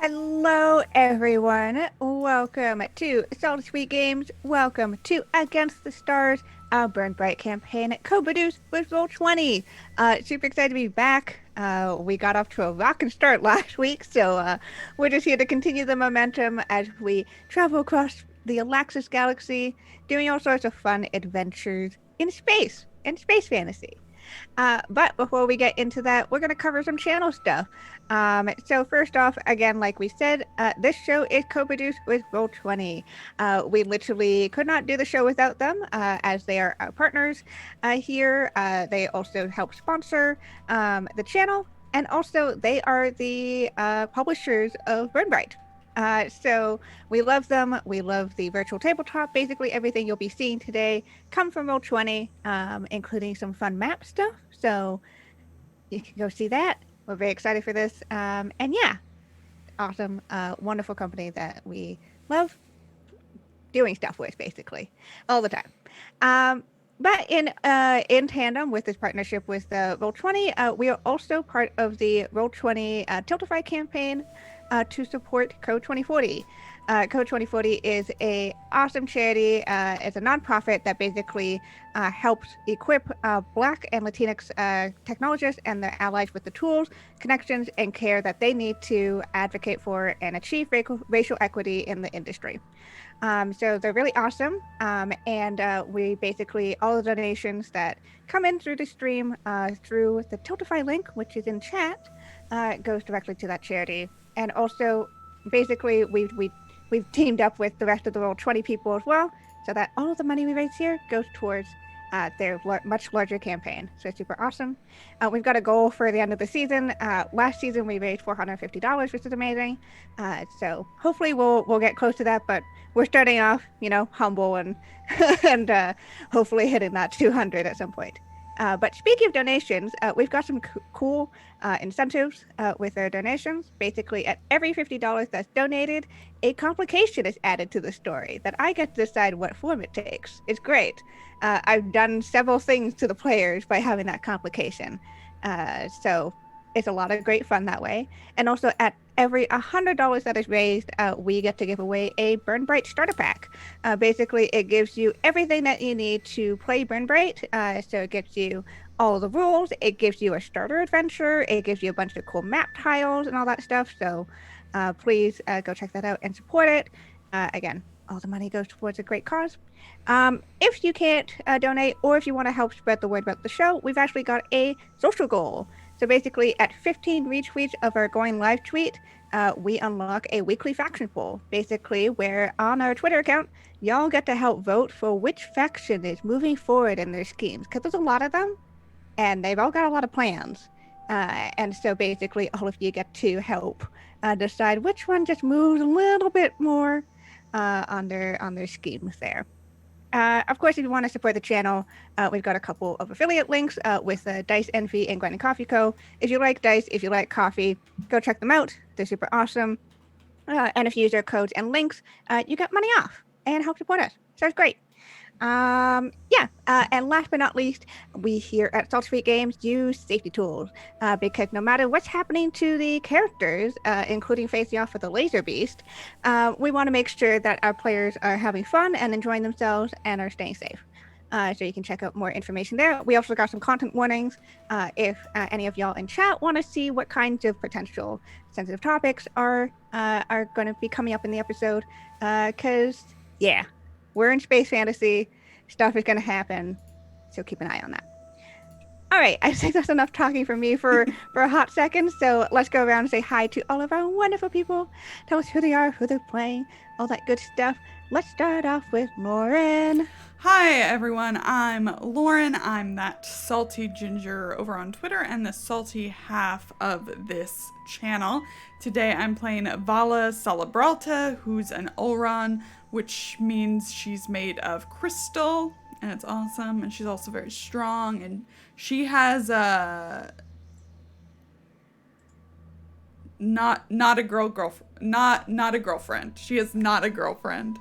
Hello, everyone. Welcome to Salty Sweet Games. Welcome to Against the Stars, our Burn Bryte campaign, co-produced with Roll20. Super excited to be back. We got off to a rockin' start last week, so we're just here to continue the momentum as we travel across the Olaxis Galaxy, doing all sorts of fun adventures in space fantasy. But before we get into that, we're going to cover some channel stuff. So first off, again, like we said, this show is co-produced with Roll20. We literally could not do the show without them, as they are our partners here. They also help sponsor the channel, and also they are the publishers of Burn Bryte. So we love them. We love the virtual tabletop. Basically, everything you'll be seeing today come from Roll20, including some fun map stuff. So you can go see that. We're very excited for this. And yeah, awesome, wonderful company that we love doing stuff with, basically, all the time. But in tandem with this partnership with Roll20, we are also part of the Roll20 Tiltify campaign to support Code 2040. Code 2040 is a awesome charity. It's a nonprofit that basically helps equip Black and Latinx technologists and their allies with the tools, connections, and care that they need to advocate for and achieve racial equity in the industry. So they're really awesome. And we basically, all the donations that come in through the stream, through the Tiltify link, which is in chat, goes directly to that charity. And also, basically, we've teamed up with the rest of the Roll20 people as well, so that all of the money we raise here goes towards their much larger campaign. So it's super awesome. We've got a goal for the end of the season. Last season we raised $450, which is amazing. So hopefully we'll get close to that, but we're starting off, humble and and hopefully hitting that 200 at some point. But speaking of donations, we've got some cool incentives with our donations. Basically, at every $50 that's donated, a complication is added to the story that I get to decide what form it takes. It's great. I've done several things to the players by having that complication. So it's a lot of great fun that way. And also, at every $100 that is raised, we get to give away a Burn Bryte starter pack. Basically, it gives you everything that you need to play Burn Bryte. So it gives you all the rules. It gives you a starter adventure. It gives you a bunch of cool map tiles and all that stuff. So please go check that out and support it. Again, all the money goes towards a great cause. If you can't donate, or if you want to help spread the word about the show, we've actually got a social goal. So basically, at 15 retweets of our going live tweet, we unlock a weekly faction poll. Basically, where on our Twitter account, y'all get to help vote for which faction is moving forward in their schemes. Because there's a lot of them, and they've all got a lot of plans. And so basically, all of you get to help decide which one just moves a little bit more on their schemes there. Of course, if you want to support the channel, we've got a couple of affiliate links with Dice Envy and Grind and Coffee Co. If you like dice, if you like coffee, go check them out. They're super awesome. And if you use their codes and links, you get money off and help support us. So it's great. And last but not least, we here at Salty Sweet Games use safety tools because no matter what's happening to the characters, including facing off with the laser beast, we want to make sure that our players are having fun and enjoying themselves and are staying safe. So you can check out more information there. We also got some content warnings if any of y'all in chat want to see what kinds of potential sensitive topics are going to be coming up in the episode. Because, yeah, we're in space fantasy. Stuff is going to happen. So keep an eye on that. All right, I think that's enough talking from me for a hot second. So let's go around and say hi to all of our wonderful people. Tell us who they are, who they're playing, all that good stuff. Let's start off with Lauren. Hi everyone, I'm Lauren. I'm that salty ginger over on Twitter and the salty half of this channel. Today I'm playing Valla Celebralta, who's an Ulron, which means she's made of crystal, and it's awesome, and she's also very strong, and she has not a girlfriend. She is not a girlfriend.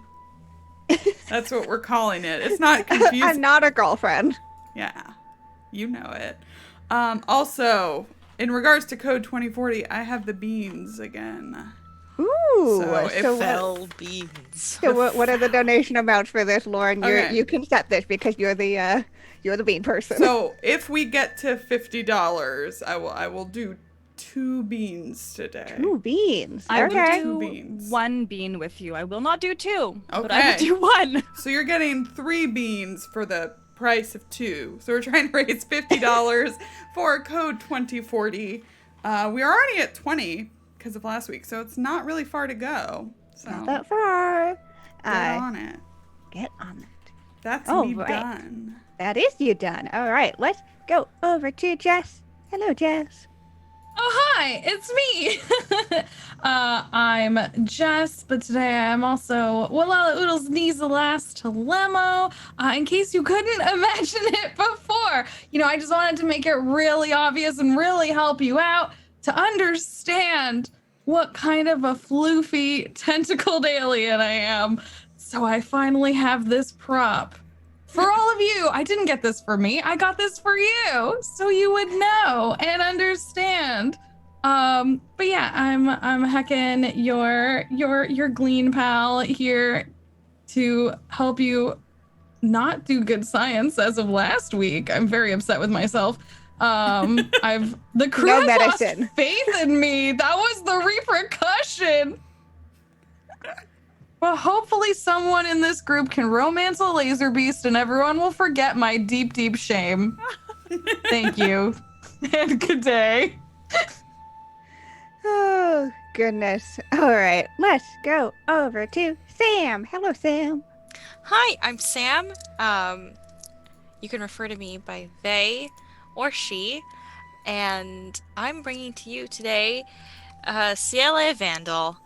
That's what we're calling it. It's not confusing. I'm not a girlfriend. Yeah, you know it. Also, in regards to Code 2040, I have the beans again. So Ooh, if Fell beans. so what are the donation amounts for this, Lauren? Okay. You can set this because you're the bean person. So if we get to $50, I will do 2 beans today. 2 beans. I will Okay. Two do beans. 1 bean with you. I will not do 2, but I Okay. will do 1. So you're getting 3 beans for the price of 2. So we're trying to raise $50 for code 2040. We are already at 20 because of last week, so it's not really far to go. So Not that far. get on it. Get on it. That's All me right. done. That is you done. All right, let's go over to Jess. Hello, Jess. Oh, hi, it's me. I'm Jess, but today I'm also Wallahlah Oodles Knees the Last to Lemo. In case you couldn't imagine it before, I just wanted to make it really obvious and really help you out to understand what kind of a floofy, tentacled alien I am. So I finally have this prop. For all of you, I didn't get this for me. I got this for you, so you would know and understand. But yeah, I'm heckin' your Glean pal here to help you not do good science as of last week. I'm very upset with myself. The crew No has lost medicine. faith in me. That was the repercussion. Well, hopefully someone in this group can romance a laser beast and everyone will forget my deep, deep shame. Thank you. And good day. Oh, goodness. All right, let's go over to Sam. Hello, Sam. Hi, I'm Sam. You can refer to me by they or she, and I'm bringing to you today Ciela Vandil,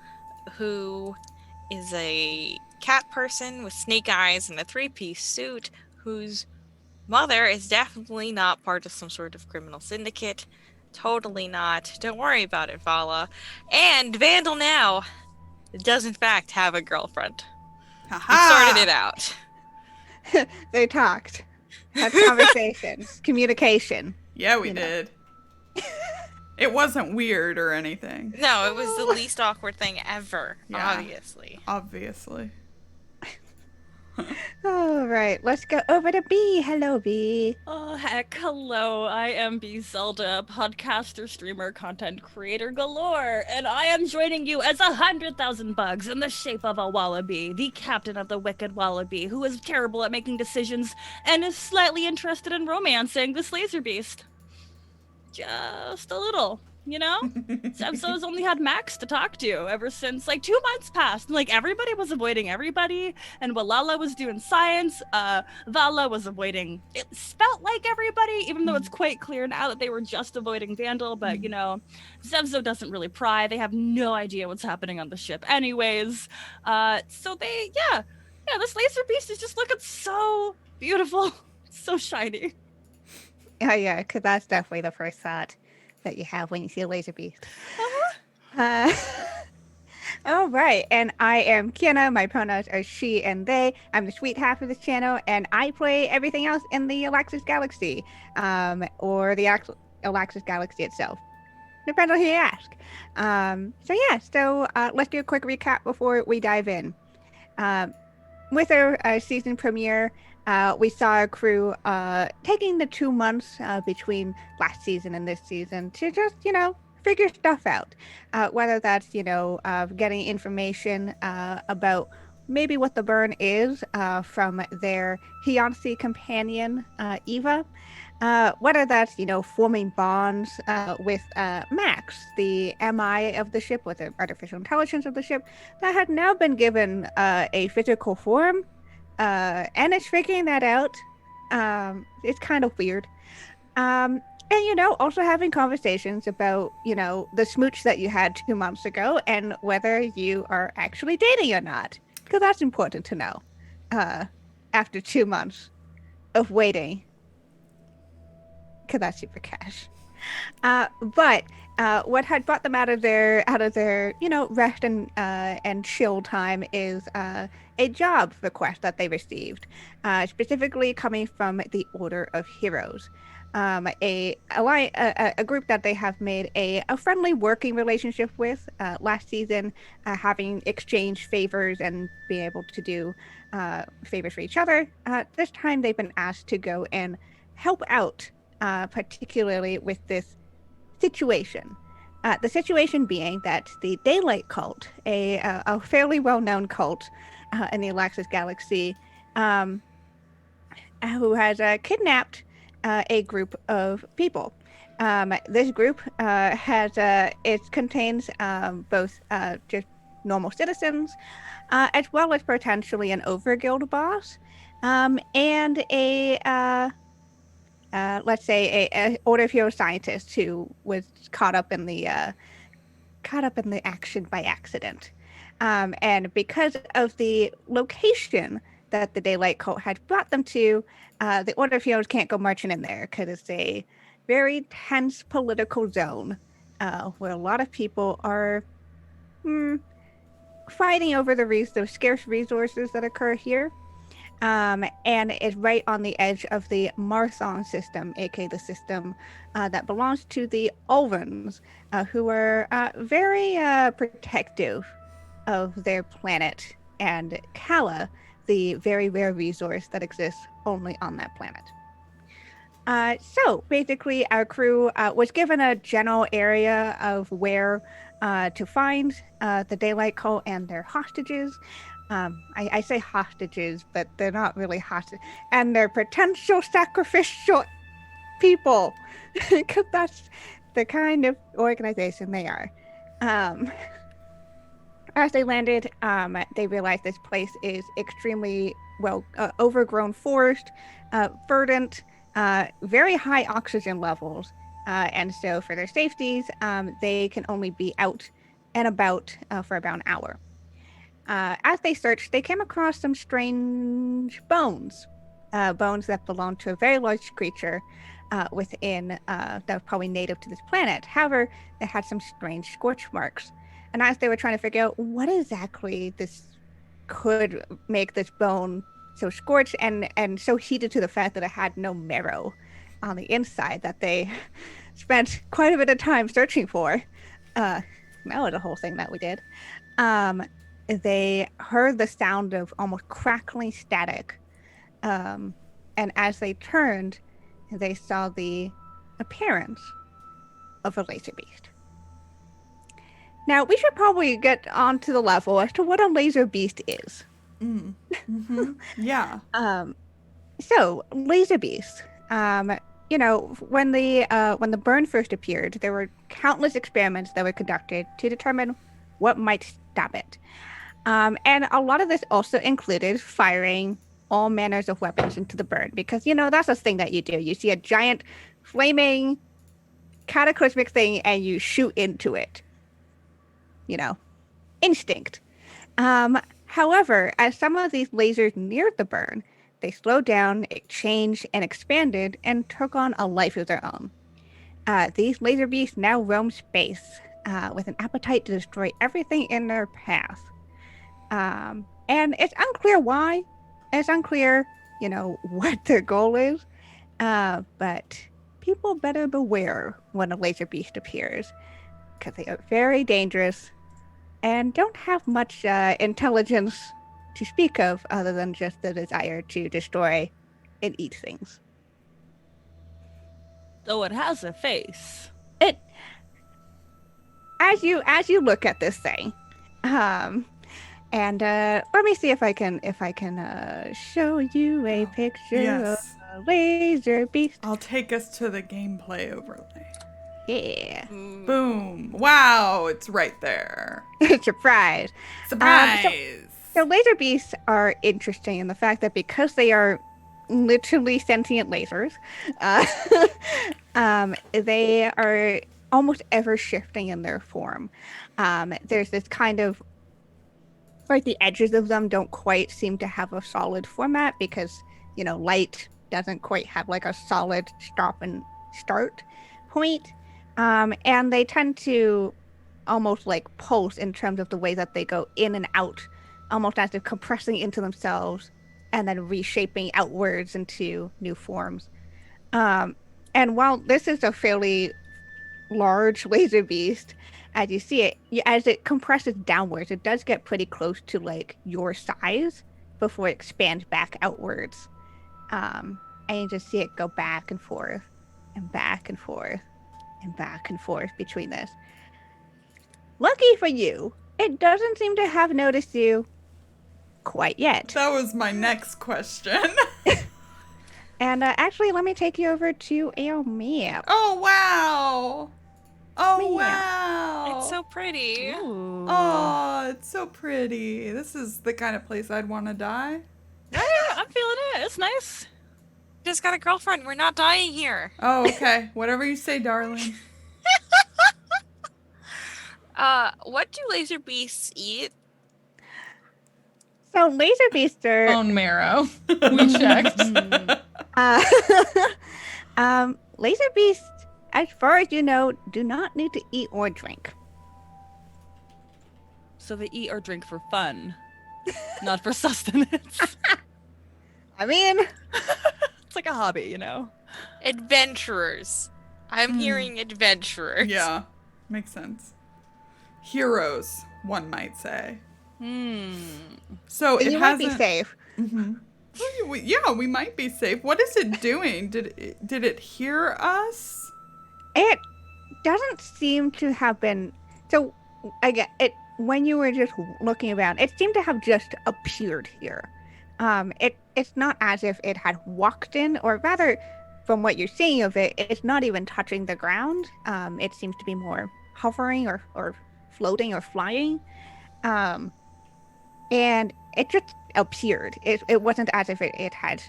who is a cat person with snake eyes and a 3-piece suit, whose mother is definitely not part of some sort of criminal syndicate. Totally not. Don't worry about it, Valla. And Vandil now does in fact have a girlfriend. We sorted it out. They talked. Had conversations. Communication. Yeah, we You know. did. It wasn't weird or anything. No, it was the least awkward thing ever, Yeah. obviously. Obviously. All right, let's go over to B. Hello, B. Oh, heck, hello. I am B Zelda, podcaster, streamer, content creator galore, and I am joining you as 100,000 bugs in the shape of a wallaby, the captain of the wicked wallaby, who is terrible at making decisions and is slightly interested in romancing this laser beast. Just a little, Zev'xo's only had Max to talk to ever since 2 months passed. And everybody was avoiding everybody, and Wallahlah was doing science. Valla was avoiding. It felt like everybody, even though it's quite clear now that they were just avoiding Vandil. But Zev'xo doesn't really pry. They have no idea what's happening on the ship, anyways. So this laser beast is just looking so beautiful, so shiny. Oh, yeah, because that's definitely the first thought that you have when you see a laser beast. All right, and I am Kienna. My pronouns are she and they. I'm the sweet half of this channel, and I play everything else in the Olaxis Galaxy, or the Olaxis Galaxy itself. Depends on who you ask. So let's do a quick recap before we dive in. With our season premiere, we saw a crew taking the 2 months between last season and this season to just, figure stuff out. Whether that's, getting information about maybe what the burn is from their fiancé companion, Eva. Whether that's, forming bonds with Max, the MI of the ship, with the artificial intelligence of the ship, that had now been given a physical form. And it's figuring that out. It's kind of weird. And, also having conversations about, the smooch that you had 2 months ago and whether you are actually dating or not. Because that's important to know after 2 months of waiting. Because that's super cash. But what had brought them out of their rest and chill time is a job request that they received, specifically coming from the Order of Heroes. a group that they have made a friendly working relationship with last season, having exchanged favors and being able to do favors for each other. This time they've been asked to go and help out, particularly with this situation. The situation being that the Daylight Cult, a fairly well-known cult in the Olaxis Galaxy, who has kidnapped a group of people. This group it contains both just normal citizens, as well as potentially an overguild boss, and let's say a Order of Hero scientist who was caught up in the action by accident. And because of the location that the Daylight Cult had brought them to, the Order of Heroes can't go marching in there because it's a very tense political zone where a lot of people are fighting over the scarce resources that occur here. And it's right on the edge of the Marthon system, aka the system that belongs to the Ulvans, who are very protective of their planet and Kala, the very rare resource that exists only on that planet. So basically, our crew was given a general area of where to find the Daylight Cult and their hostages. I say hostages, but they're not really hostages. And their potential sacrificial people, because that's the kind of organization they are. As they landed, they realized this place is extremely overgrown forest, verdant, very high oxygen levels. And so for their safeties, they can only be out and about for about an hour. As they searched, they came across some strange bones that belonged to a very large creature within that was probably native to this planet. However, they had some strange scorch marks. And as they were trying to figure out what exactly this could make this bone so scorched and so heated to the fact that it had no marrow on the inside, that they spent quite a bit of time searching for. That was a whole thing that we did. They heard the sound of almost crackling static. And as they turned, they saw the appearance of a laser beast. Now, we should probably get onto the level as to what a laser beast is. Yeah. So, laser beasts. When the burn first appeared, there were countless experiments that were conducted to determine what might stop it. And a lot of this also included firing all manners of weapons into the burn, because, that's the thing that you do. You see a giant, flaming, cataclysmic thing, and you shoot into it. Instinct. However, as some of these lasers neared the burn, they slowed down, changed, and expanded, and took on a life of their own. These laser beasts now roam space with an appetite to destroy everything in their path. And it's unclear why. It's unclear, what their goal is. But people better beware when a laser beast appears, because they are very dangerous and don't have much intelligence to speak of other than just the desire to destroy and eat things. Though it has a face. As you look at this thing, and let me see if I can show you a picture of a laser beast. I'll take us to the gameplay overlay. Yeah. Boom. Wow, it's right there. Surprise. Surprise. So laser beasts are interesting in the fact that because they are literally sentient lasers, they are almost ever shifting in their form. There's this kind of, like, the edges of them don't quite seem to have a solid format because, light doesn't quite have like a solid stop and start point. And they tend to almost like pulse in terms of the way that they go in and out, almost as if compressing into themselves and then reshaping outwards into new forms. And while this is a fairly large laser beast, as you see it, as it compresses downwards, it does get pretty close to like your size before it expands back outwards. And you just see it go back and forth and back and forth and back and forth between this. Lucky for you, it doesn't seem to have noticed you quite yet. That was my next question. And actually, let me take you over to a map. Oh, wow. Oh, Yeah. wow. It's so pretty. Ooh. Oh, it's so pretty. This is the kind of place I'd want to die. Yeah, I'm feeling it. It's nice. Just got a girlfriend. We're not dying here. Oh, okay. Whatever you say, darling. What do laser beasts eat? So laser beasts are Bone marrow. We checked. laser beasts, as far as you know, do not need to eat or drink. So they eat or drink for fun, not for sustenance. I mean, It's like a hobby, you know? Adventurers. I'm hearing adventurers. Yeah, makes sense. Heroes, one might say. So it you might be hasn't. safe. Yeah, we might be safe. What is it doing? Did it hear us? It doesn't seem to have been. So again, when you were just looking around, it seemed to have just appeared here. It's not as if it had walked in, or rather, from what you're seeing of it, it's not even touching the ground. It seems to be more hovering or floating or flying. And it just appeared. It wasn't as if it had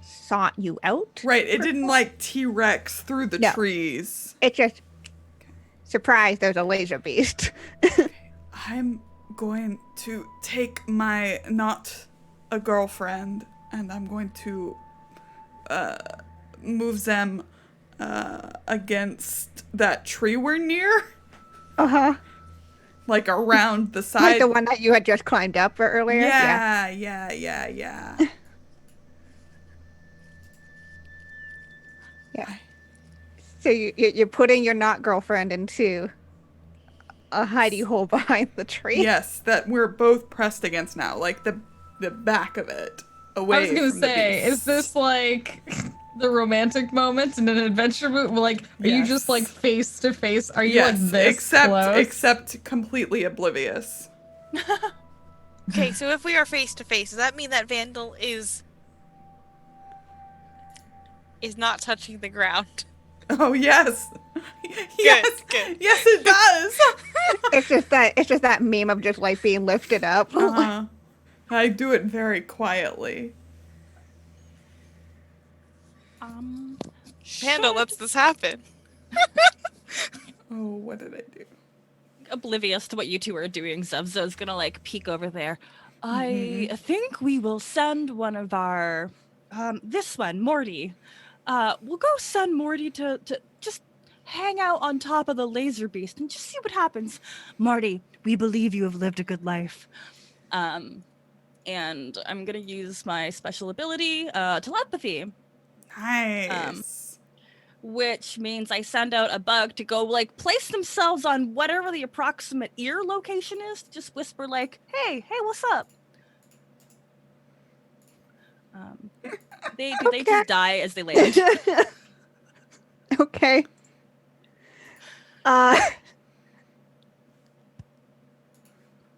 sought you out. Right, it didn't like T-Rex through the No. trees. It just surprised there's a laser beast. I'm going to take my not a girlfriend and I'm going to move them against that tree we're near. Uh-huh. Like around the side. Like the one that you had just climbed up earlier? Yeah. Yeah. So you're putting your not girlfriend into a hidey hole behind the tree? Yes, that we're both pressed against now, like the back of it, away. I was gonna from the say, beast. is this like the romantic moment in an adventure movie? Like, are you just Yes. like face to face? Are you Yes, like this close? except completely oblivious. Okay, so if we are face to face, does that mean that Vandil is not touching the ground? Oh yes, yes, good. yes, it does. It's just that meme of just like being lifted up. Uh-huh. I do it very quietly. Vandil lets this happen. Oh, what did I do? Oblivious to what you two are doing, Zev'xo's gonna like peek over there. I think we will send one of our, this one, Morty. We'll go send Morty to just hang out on top of the laser beast and just see what happens. Marty, we believe you have lived a good life. And I'm gonna use my special ability, telepathy. Nice. Which means I send out a bug to go like place themselves on whatever the approximate ear location is. Just whisper like, "Hey, what's up?" They just die as they land. Okay.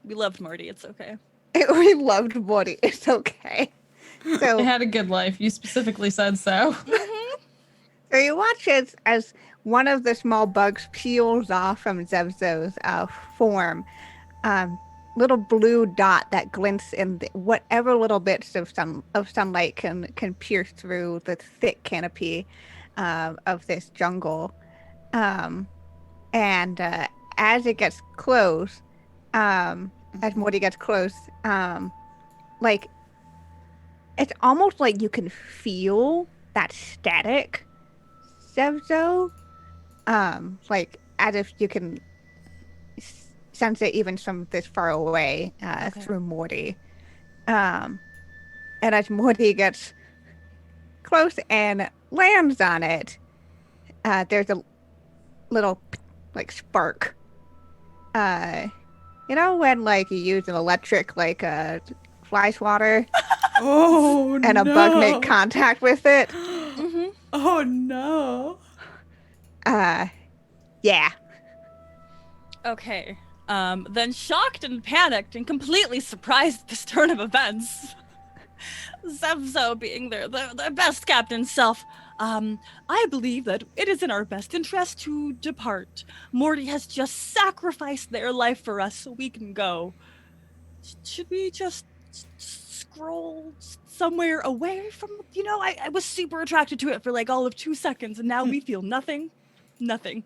We loved Marty. It's okay. We loved Woody. It's okay. I So had a good life. You specifically said so. So you watch as one of the small bugs peels off from Zev'xo's form. Little blue dot that glints in whatever little bits of sunlight can pierce through the thick canopy of this jungle. And as it gets close, as Morty gets close, like it's almost like you can feel that static. Zev'xo, like as if you can sense it even from this far away through Morty. And as Morty gets close and lands on it, there's a little like spark. You know when like you use an electric like fly swatter Oh and a bug make contact with it? Mm-hmm. Oh no. Yeah. Okay. Then shocked and panicked and completely surprised at this turn of events, Zev'xo being their best captain self, I believe that it is in our best interest to depart. Morty has just sacrificed their life for us so we can go. Should we just scroll somewhere away from, I was super attracted to it for like all of 2 seconds and now we feel nothing. Nothing.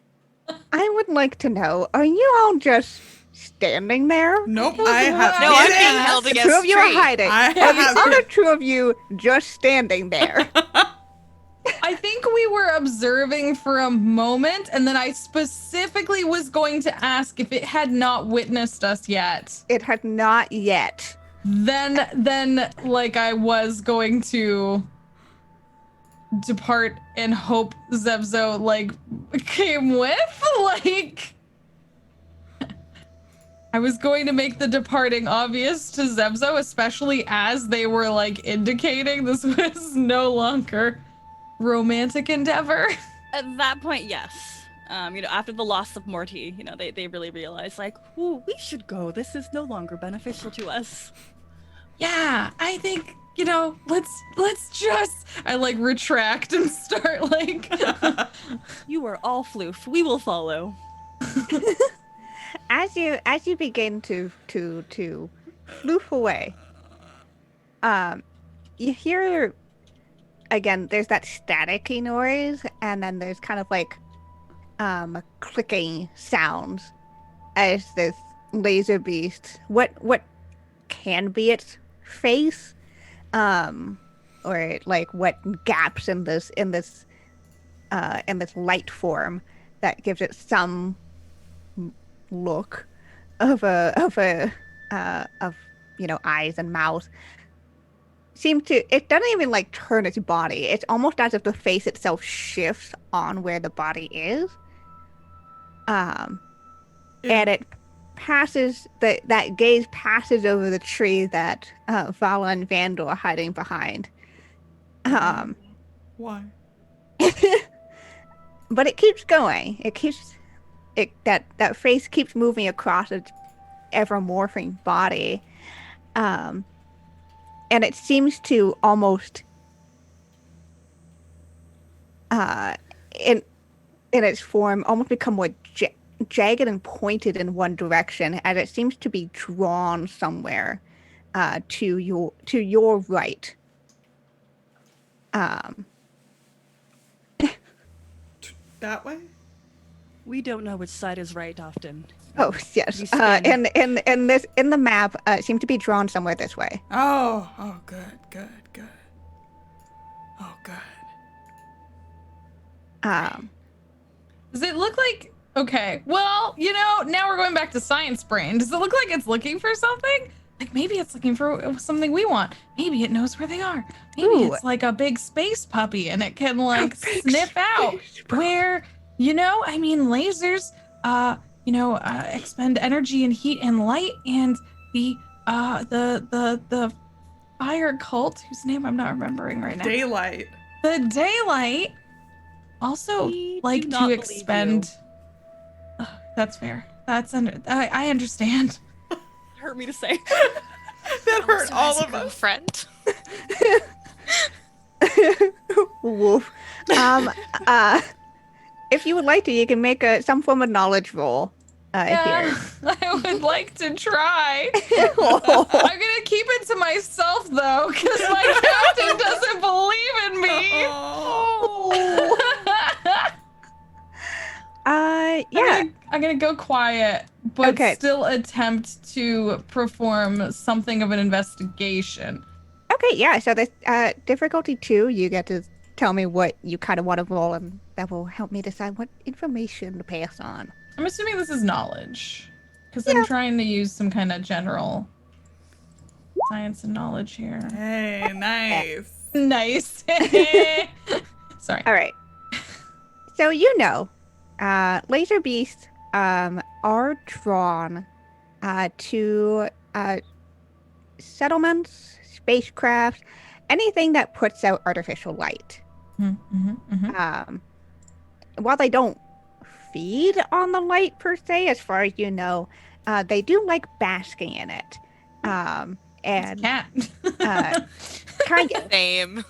I would like to know, are you all just standing there? Nope, I have No, I'm been being asked. held The against two of you are tree. hiding. I Are the have other two of you just standing there? I think we were observing for a moment, and then I specifically was going to ask if it had not witnessed us yet. It had not yet. Then, like, I was going to depart and hope Zev'xo, like, came with. Like, I was going to make the departing obvious to Zev'xo, especially as they were, like, indicating this was no longer romantic endeavor. At that point, yes. After the loss of Morty, they really realized, like, ooh, we should go. This is no longer beneficial to us. Yeah, I think, let's just, I like retract and start like, You are all floof. We will follow. As you begin to floof away, you hear again. There's that staticky noise, and then there's kind of like clicking sounds as this laser beast. What can be its face, or like what gaps in this light form that gives it some look of eyes and mouth it doesn't even like turn its body. It's almost as if the face itself shifts on where the body is, and it passes that gaze passes over the tree that Valla and Vandil are hiding behind. Why? But it keeps going. That face keeps moving across its ever morphing body, and it seems to almost, in its form, almost become more jagged and pointed in one direction, as it seems to be drawn somewhere to your right. That way? We don't know which side is right often. Oh yes. You spin. In the map, it seemed to be drawn somewhere this way. Oh, good. Oh, good. does it look like, okay, well, now we're going back to science brain. Does it look like it's looking for something? Like maybe it's looking for something we want. Maybe it knows where they are. Maybe it's like a big space puppy and it can like sniff out where, lasers, expend energy and heat and light, and the fire cult, whose name I'm not remembering right now. Daylight. The daylight also We like do to not believe expend. That's fair. I understand. Hurt me to say. That hurt Also all has a of us. girlfriend. Woof. If you would like to, you can make some form of knowledge roll here. I would like to try. I'm gonna keep it to myself though, because my captain doesn't believe in me. Yeah. I'm gonna go quiet, but Okay. still attempt to perform something of an investigation. Okay, yeah. So this difficulty 2, you get to tell me what you kind of want to roll, and that will help me decide what information to pass on. I'm assuming this is knowledge, because I'm trying to use some kind of general science and knowledge here. Hey, nice. Nice. Sorry. All right. So laser beasts are drawn to settlements, spacecraft, anything that puts out artificial light. While they don't feed on the light per se, as far as you know, they do like basking in it. And Cat. kind of. Same.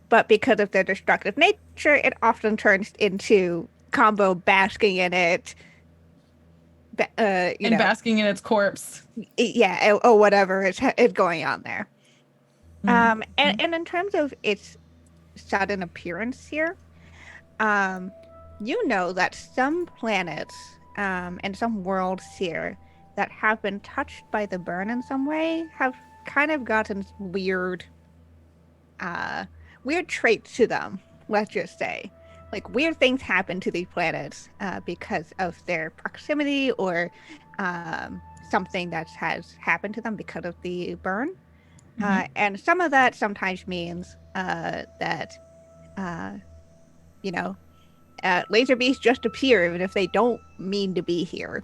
But because of their destructive nature, it often turns into combo basking in it. Basking in its corpse. Or whatever is going on there. And in terms of its sudden appearance here, you know that some planets and some worlds here that have been touched by the burn in some way have kind of gotten weird traits to them, let's just say. Like, weird things happen to these planets because of their proximity or something that has happened to them because of the burn. And some of that sometimes means that laser beasts just appear even if they don't mean to be here.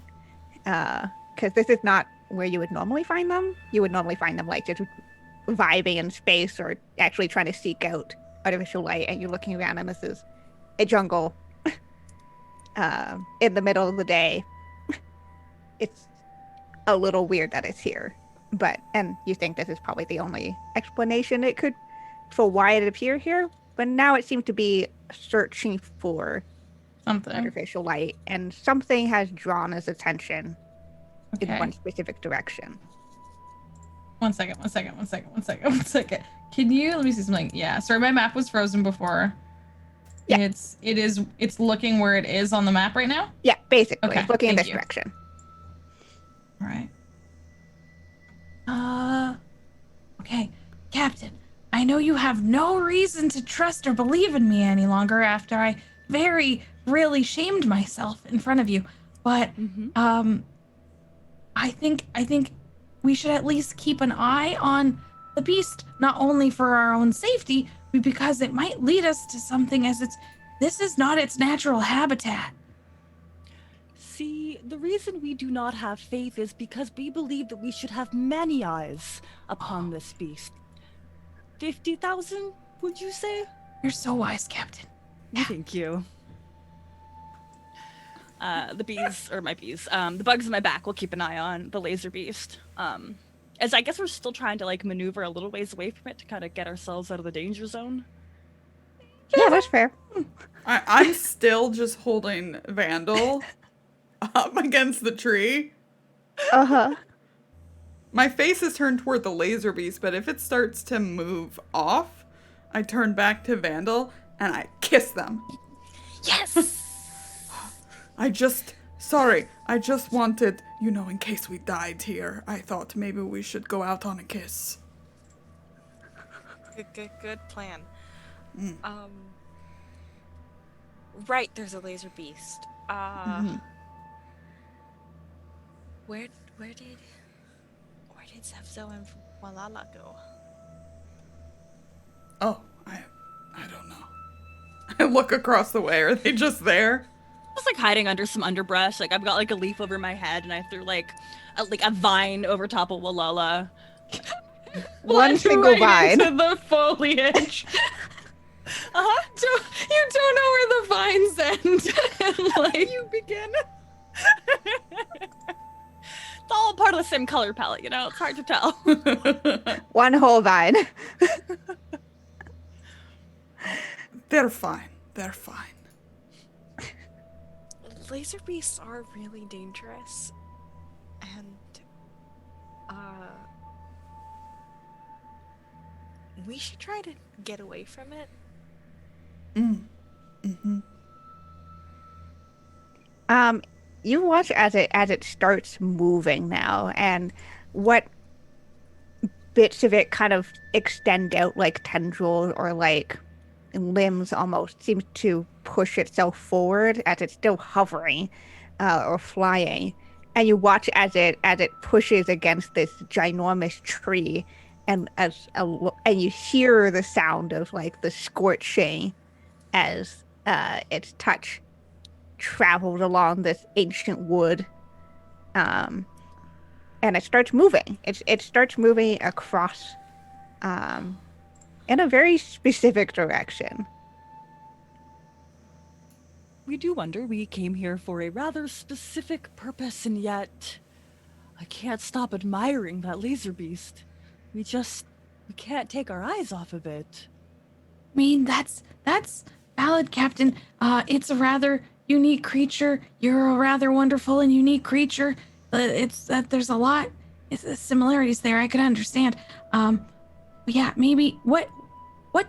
Because this is not where you would normally find them. You would normally find them like just vibing in space or actually trying to seek out artificial light, and you're looking around and this is a jungle in the middle of the day. It's a little weird that it's here. And you think this is probably the only explanation it could for why it appeared here, but now it seems to be searching for something artificial light, and something has drawn its attention in one specific direction. One second. Can you let me see something? Yeah, sorry, my map was frozen before. Yeah. It's looking where it is on the map right now? Yeah, basically. Okay, it's looking in this you. direction. All right. Okay, Captain, I know you have no reason to trust or believe in me any longer after I really shamed myself in front of you, but I think we should at least keep an eye on the beast, not only for our own safety, but because it might lead us to something this is not its natural habitat. See, the reason we do not have faith is because we believe that we should have many eyes upon this beast. 50,000, would you say? You're so wise, Captain. Thank you. The bugs in my back will keep an eye on the laser beast. As I guess we're still trying to maneuver a little ways away from it to kind of get ourselves out of the danger zone. Yeah, that's fair. I'm still just holding Vandil up against the tree. My face is turned toward the laser beast, but if it starts to move off, I turn back to Vandil and I kiss them. Yes! I just wanted, in case we died here, I thought maybe we should go out on a kiss. Good plan. Right, there's a laser beast. Where did Zev'xo and Wallahlah go? Oh, I don't know. I look across the way. Are they just there? Just hiding under some underbrush. I've got a leaf over my head, and I threw a vine over top of Wallahlah. One single vine. Into the foliage. You don't know where the vines end. And you begin. It's all part of the same color palette, It's hard to tell. One whole vine. They're fine. Laser beasts are really dangerous, and we should try to get away from it. You watch as it starts moving now, and what bits of it kind of extend out like tendrils or like limbs almost seems to push itself forward as it's still hovering or flying, and you watch as it pushes against this ginormous tree, and you hear the sound of the scorching as its touch travels along this ancient wood, and it starts moving. It starts moving across, in a very specific direction. We do wonder. We came here for a rather specific purpose, and yet I can't stop admiring that laser beast. We can't take our eyes off of it. I mean, that's valid, Captain. It's a rather unique creature. You're a rather wonderful and unique creature. It's that there's a lot similarities there. I could understand. Yeah, maybe what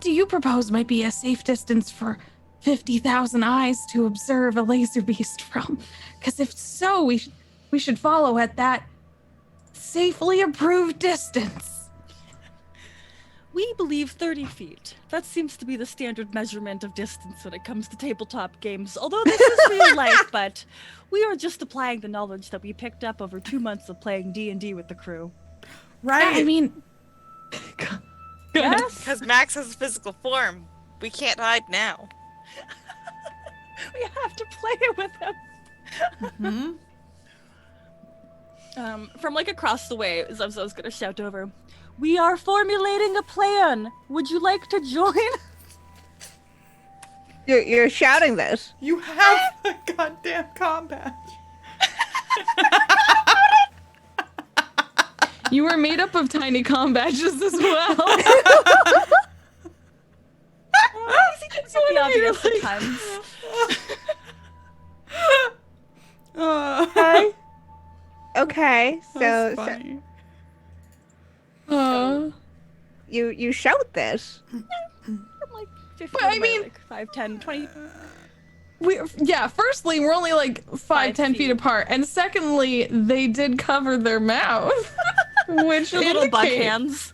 do you propose might be a safe distance for 50,000 eyes to observe a laser beast from? Because if so, we should follow at that safely approved distance. We believe 30 feet. That seems to be the standard measurement of distance when it comes to tabletop games. Although this is real life, but we are just applying the knowledge that we picked up over 2 months of playing D&D with the crew. Right. I mean, Yes? Because Max has a physical form. We can't hide now. We have to play it with him. From like across the way, Zev'xo's gonna shout over, "We are formulating a plan. Would you like to join?" You're shouting this. You have a goddamn combat. you were made up of tiny com badges as well. It's so obvious sometimes. Okay. Okay. That's So funny. you shout this. From like 15 But I away, mean- like 5, 10, 20. Firstly, we're only like 5-10 feet feet. apart, and secondly, they did cover their mouth, which Your little bug indicates- hands.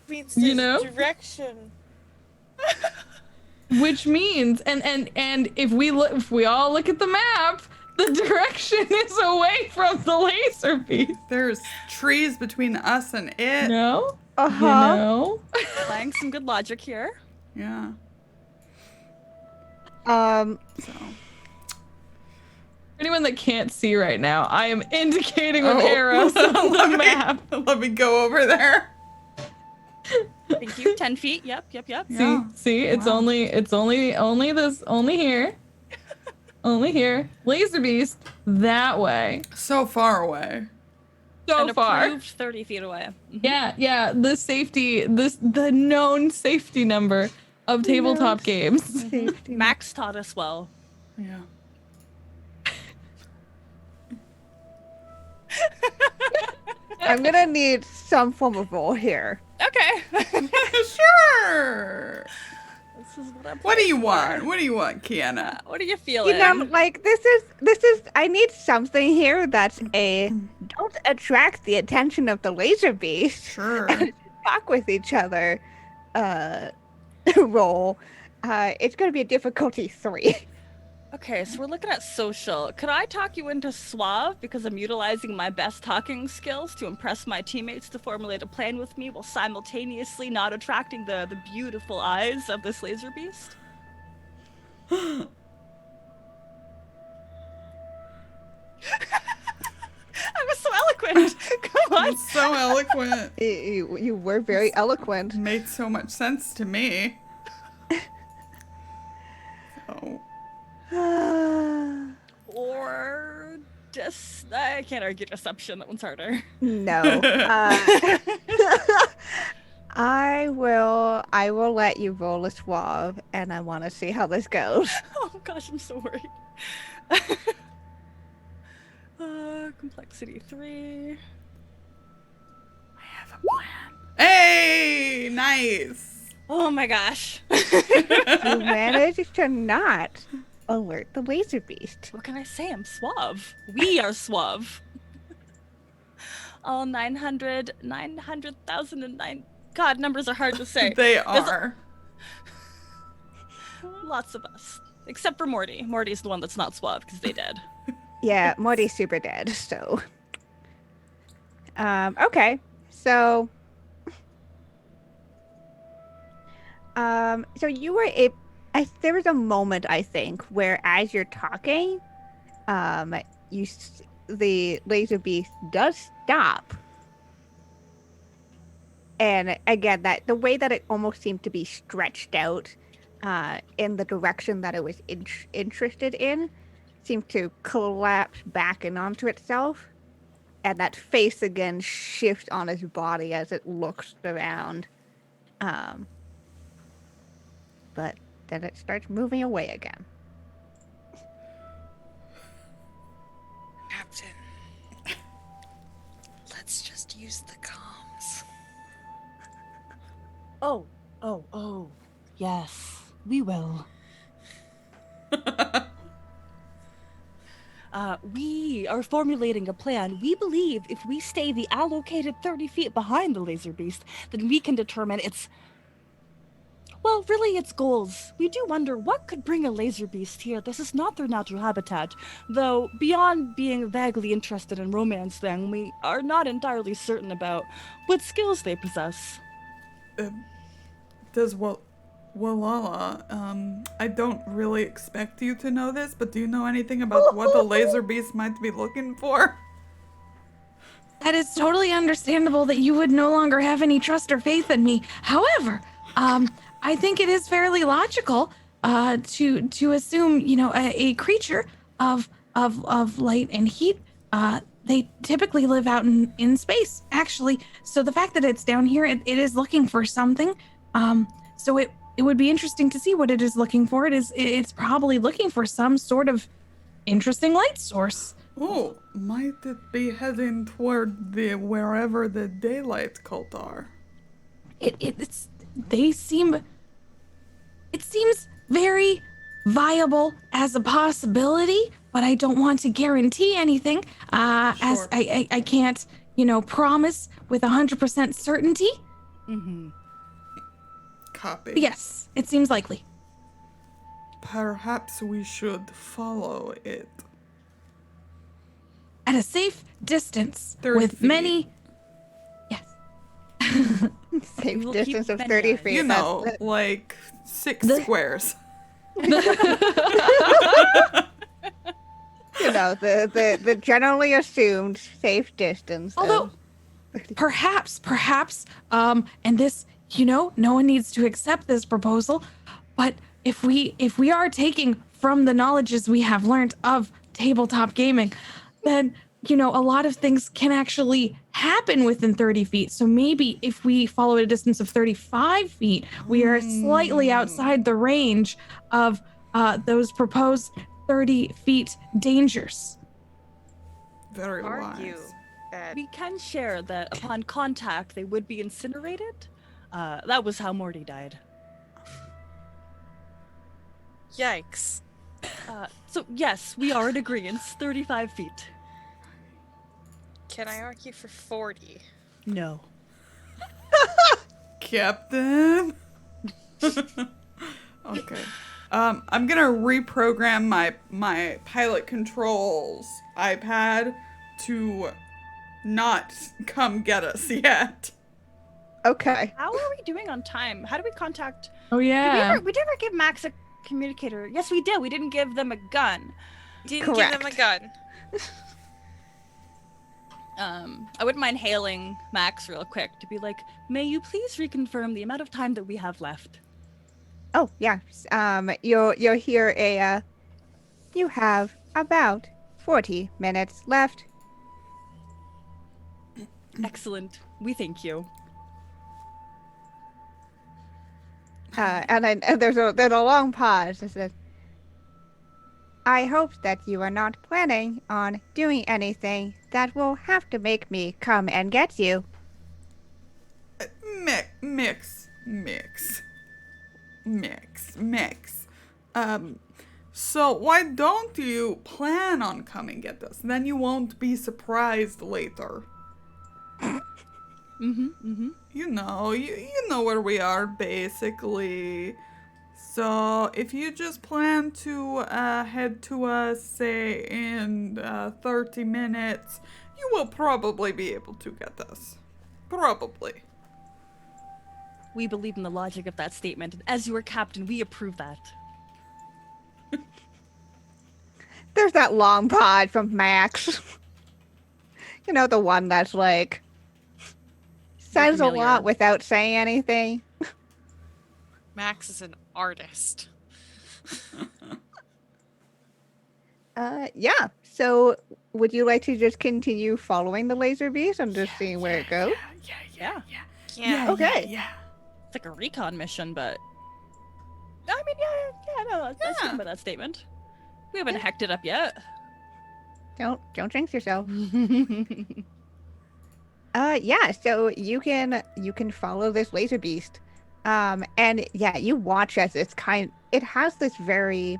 Means You know? direction. which means, and if we all look at the map, the direction is away from the laser beast. There's trees between us and it. No, Uh you huh. know. Applying some good logic here. Yeah. Um. So. Anyone that can't see right now, I am indicating with arrows on the let me- map. Let me go over there. Thank you. 10 feet. Yep. Yeah. See, it's Wow. only here. Only here. Laser beast that way. So far away. So and far. approved 30 feet away. Yeah, the known safety number of tabletop games. Safety. Max taught us well. Yeah. I'm gonna need some form of roll here. Okay. Sure. This is what I'm What do you playing want? for. What do you want, Kienna? What are you feeling? You know, like this is. I need something here that's a don't attract the attention of the laser beast. Sure. Talk with each other. Roll. It's gonna be a difficulty 3. Okay, so we're looking at social. Could I talk you into suave because I'm utilizing my best talking skills to impress my teammates to formulate a plan with me while simultaneously not attracting the beautiful eyes of this laser beast? I was so eloquent. Come on. It's so eloquent. You were very eloquent. Made so much sense to me. So. Or just I can't argue deception. That one's harder. No. I will let you roll a suave, and I want to see how this goes. Oh gosh, I'm so worried. Complexity 3. I have a plan. Hey, nice. Oh my gosh. You managed to not alert the laser beast. What can I say? I'm suave. We are suave. All 900,009. God, numbers are hard to say. They There's are. lots of us. Except for Morty. Morty's the one that's not suave because they dead. Yeah, Morty's super dead, so. Okay. So. So you were there was a moment, I think, where as you're talking, the laser beast does stop. And again, that the way that it almost seemed to be stretched out in the direction that it was interested in seemed to collapse back and onto itself. And that face again shifts on his body as it looks around. But then it starts moving away again. Captain, let's just use the comms. Oh, yes, we will. We are formulating a plan. We believe if we stay the allocated 30 feet behind the laser beast, then we can determine its goals. We do wonder what could bring a laser beast here. This is not their natural habitat. Though, beyond being vaguely interested in romance then, we are not entirely certain about what skills they possess. Does Wallahlah, I don't really expect you to know this, but do you know anything about what the laser beast might be looking for? That is totally understandable that you would no longer have any trust or faith in me. However, I think it is fairly logical to assume, a creature of light and heat. They typically live out in space, actually. So the fact that it's down here, it is looking for something. So it would be interesting to see what it is looking for. It's probably looking for some sort of interesting light source. Oh, might it be heading toward wherever the daylight cult are? It seems very viable as a possibility, but I don't want to guarantee anything, as Sure. I can't, promise with 100% certainty. Mm-hmm. Copy. But yes, it seems likely. Perhaps we should follow it. At a safe distance 30 with feet. many... Yes. Safe We'll distance keep of many 30 eyes. feet. You that's- know, like 6 The- squares. the generally assumed safe distance. Although, perhaps, and this, no one needs to accept this proposal, but if we are taking from the knowledges we have learned of tabletop gaming, then, a lot of things can actually happen within 30 feet. So maybe if we follow a distance of 35 feet, we are slightly outside the range of those proposed 30 feet dangers. Very Argue wise. that We can share that upon contact, they would be incinerated. That was how Morty died. yikes. So yes, we are in agreement. 35 feet. Can I argue for 40? No. Captain? Okay. I'm gonna reprogram my pilot controls iPad to not come get us yet. Okay. How are we doing on time? How do we contact? Oh yeah. We never give Max a communicator. Yes, we did. We didn't give them a gun. Didn't give them a Correct. gun. I wouldn't mind hailing Max real quick to be like, may you please reconfirm the amount of time that we have left? Oh, yeah. You'll hear you have about 40 minutes left. Excellent. We thank you. And then there's a long pause. It says, I hope that you are not planning on doing anything that will have to make me come and get you. Mix. So why don't you plan on coming get us? Then you won't be surprised later. You know where we are, basically. So if you just plan to head to us, say, in 30 minutes, you will probably be able to get us. Probably. We believe in the logic of that statement, and as your captain, we approve that. There's that long pod from Max. You know, the one that's like says a familiar. lot without saying anything. Max is an artist. Yeah. So, would you like to just continue following the laser beast and just seeing where it goes? Yeah. Yeah. Okay. Yeah. It's like a recon mission, but I mean, no, I stand by that statement. We haven't hacked it up yet. Don't jinx yourself. Yeah. So you can follow this laser beast, and yeah, you watch as it has this very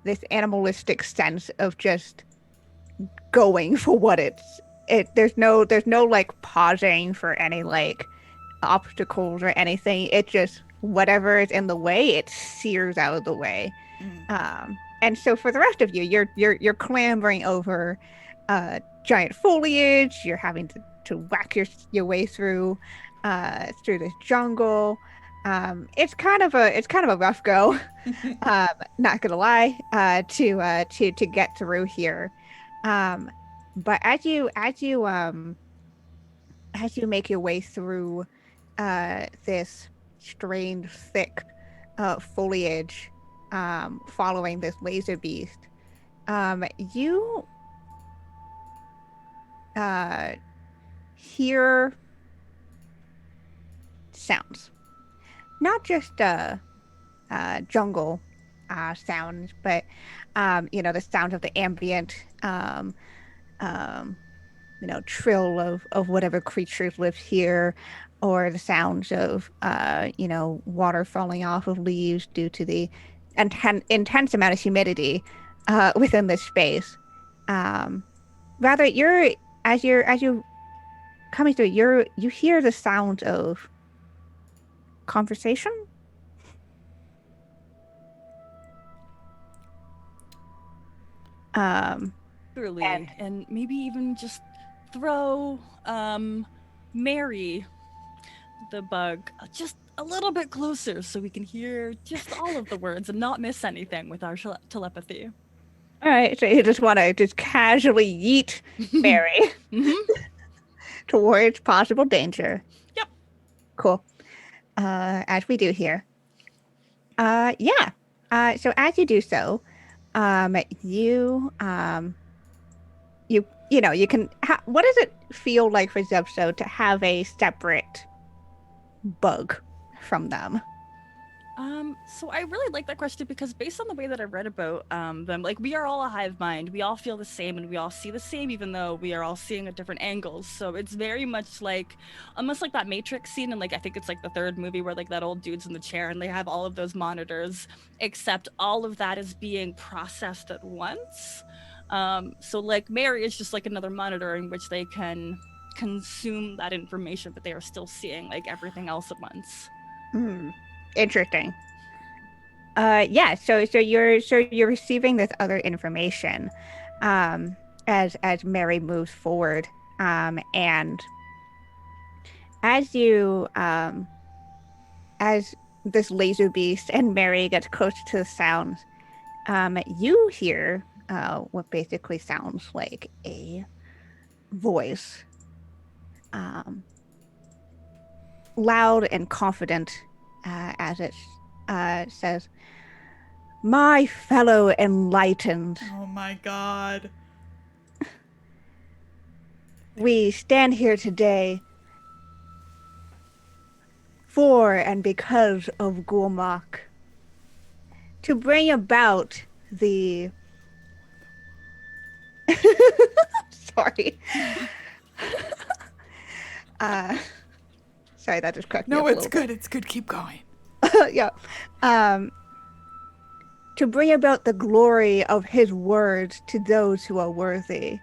this animalistic sense of just going for what there's no like pausing for any like obstacles or anything. It just whatever is in the way, it sears out of the way. And so for the rest of you, you're clambering over giant foliage. You're having to whack your way through this jungle. It's kind of a rough go. Not gonna lie, to get through here. But as you make your way through this strange thick foliage, following this laser beast, you hear sounds, not just jungle sounds, but the sounds of the ambient trill of whatever creatures live here, or the sounds of water falling off of leaves due to the intense amount of humidity within this space. Rather, as you're coming through, you hear the sound of conversation. Truly, and maybe even just throw Mary, the bug, just a little bit closer so we can hear just all of the words and not miss anything with our telepathy. All right, so you just want to just casually yeet Mary towards possible danger. Yep. Cool. As we do here. Yeah. So as you do so, you can. What does it feel like for Zev'xo to have a separate bug from them? So I really like that question because based on the way that I read about them, like we are all a hive mind. We all feel the same and we all see the same, even though we are all seeing at different angles. So it's very much like almost like that Matrix scene, and like I think it's like the third movie where like that old dude's in the chair and they have all of those monitors, except all of that is being processed at once. So like Mary is just like another monitor in which they can consume that information, but they are still seeing like everything else at once. Interesting. Yeah. So you're receiving this other information, as Mary moves forward, and as you as this laser beast and Mary gets closer to the sounds, you hear what basically sounds like a voice, loud and confident, as it says, "My fellow enlightened, Oh my god. we stand here today for and because of Gulmak, to bring about the..." Sorry. Sorry, that just cracked me up No, a it's little good. It's good. Keep going. bit. Yeah. To bring about the glory of his words to those who are worthy.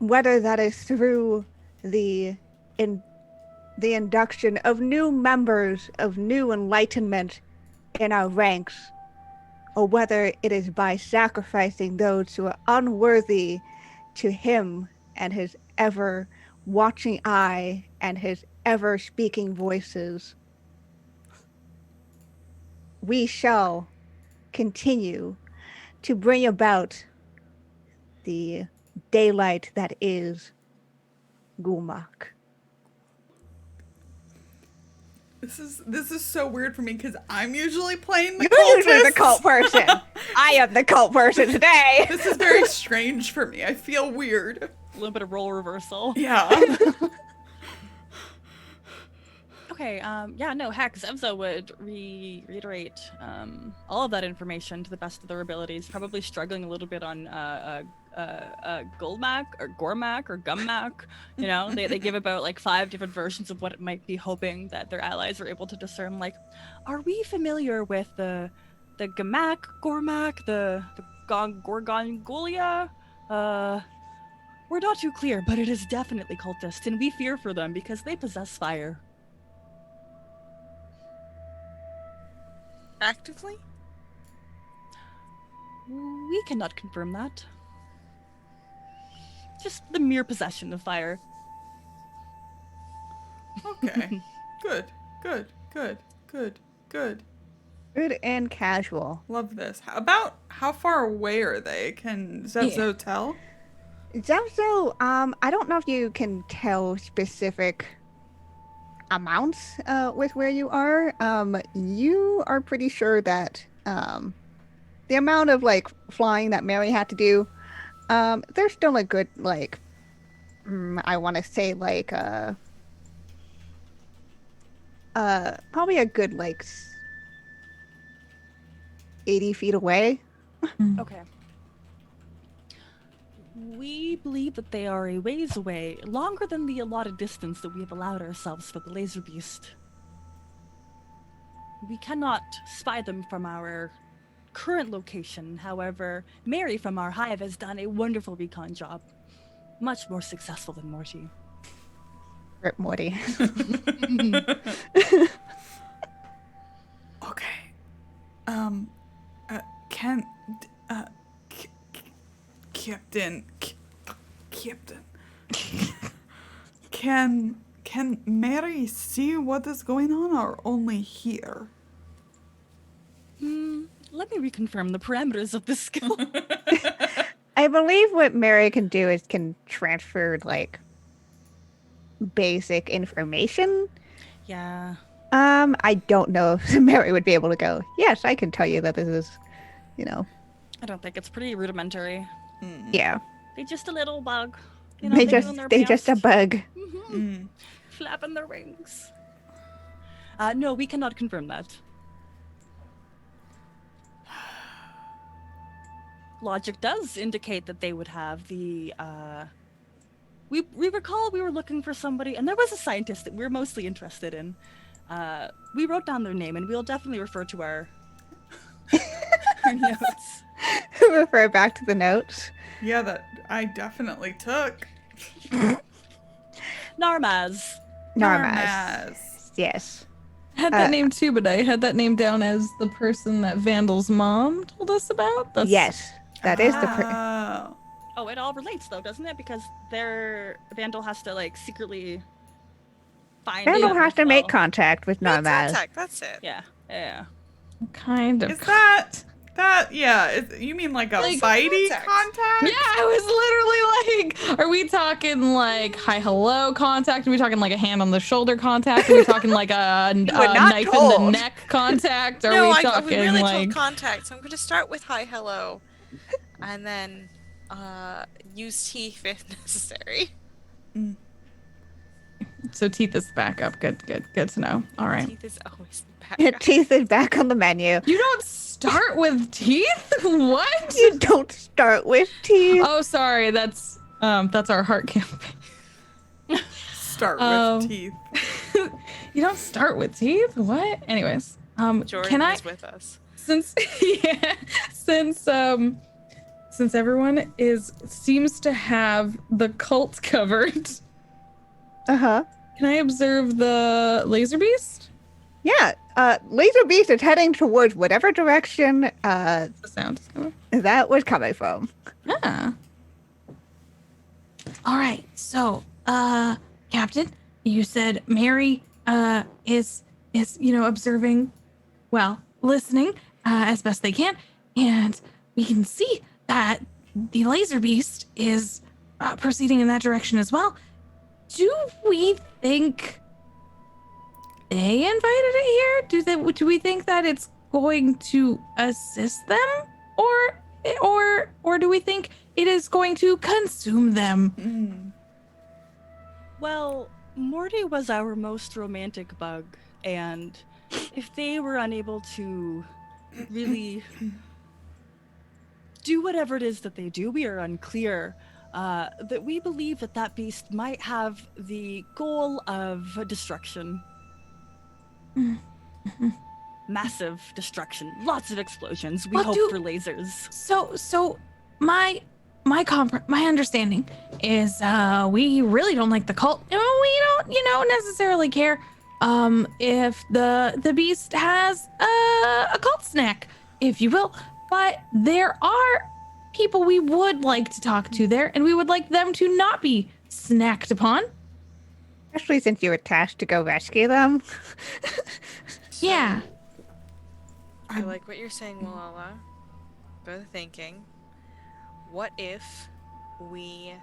Whether that is through the induction of new members of new enlightenment in our ranks, or whether it is by sacrificing those who are unworthy to him and his ever watching eye and his ever speaking voices. we shall continue to bring about the daylight that is Gulmak. This is so weird for me because I'm usually playing the You're usually the cultist. cult person. I am the cult person today. This is very strange for me. I feel weird. A little bit of role reversal. Yeah. Okay, heck, Zev'xo would reiterate all of that information to the best of their abilities, probably struggling a little bit on Golmak or Gormak or Gummak. You know, they give about like 5 different versions of what it might be, hoping that their allies are able to discern, like, are we familiar with the Gamak, Gormak, the Gorgongolia? We're not too clear, but it is definitely cultist, and we fear for them because they possess fire. Actively? We cannot confirm that. Just the mere possession of fire. Okay. Good. Good and casual. Love this. How far away are they? Can Zev'xo tell? Zev'xo, I don't know if you can tell specific amounts with where you are. You are pretty sure that the amount of like flying that Mary had to do, there's still a good like I want to say like probably a good like 80 feet away. Okay. We believe that they are a ways away, longer than the allotted distance that we have allowed ourselves for the laser beast. We cannot spy them from our current location. However, Mary from our hive has done a wonderful recon job. Much more successful than Morty. Rip Morty. Okay. Captain. Can Mary see what is going on or only hear? Let me reconfirm the parameters of this skill. I believe what Mary can do is can transfer like basic information. Yeah. I don't know if Mary would be able to go, yes, I can tell you that this is, you know. I don't think it's pretty rudimentary. Yeah. They're just a little bug. You know, They they're just doing their they just a best. bug. Flapping their wings. No, we cannot confirm that. Logic does indicate that they would have the, we recall we were looking for somebody, and there was a scientist that we were mostly interested in. We wrote down their name, and we'll definitely refer to our, our notes. Refer back to the notes. Yeah, that I definitely took. Narmaz. Narmaz. Yes. I had that name too, but I had that name down as the person that Vandil's mom told us about. Yes. That is the Oh. Oh, it all relates though, doesn't it? Because their Vandal has to like secretly find. Vandil them has as to make well. contact with Make Narmaz. contact, that's it. Yeah. Yeah. Kind of. Is that yeah, you mean like a Like bitey contact. contact? Yeah, I was literally like, are we talking like hi hello contact? Are we talking like a hand on the shoulder contact? Are we talking like a were not knife in the told. neck contact? Are No, we we talking really like told contact, so I'm going to start with hi, hello, and then use teeth if necessary. so teeth is back up. Good to know. All right. Teeth is always the back. Teeth is back on the menu. You don't start with teeth? What? You don't start with teeth. Oh, sorry. That's our heart campaign. Start with teeth. You don't start with teeth? What? Anyways, Jordan can I is with us. since since everyone seems to have the cult covered, Uh-huh. can I observe the laser beast? Yeah. Laser Beast is heading towards whatever direction The sound is coming. that was coming from. Ah. All right. So, Captain, you said Mary is observing. Well, listening as best they can, and we can see that the laser beast is proceeding in that direction as well. Do we think they invited it here? Do we think that it's going to assist them, or do we think it is going to consume them? Well, Morty was our most romantic bug, and if they were unable to really do whatever it is that they do, we are unclear. That we believe that beast might have the goal of destruction. Massive destruction, lots of explosions. We hope for lasers. So my understanding is we really don't like the cult. We don't necessarily care if the beast has a cult snack, if you will. But there are people we would like to talk to there, and we would like them to not be snacked upon. Especially since you were tasked to go rescue them. Yeah. I like what you're saying, Wallahlah. Both thinking, what if we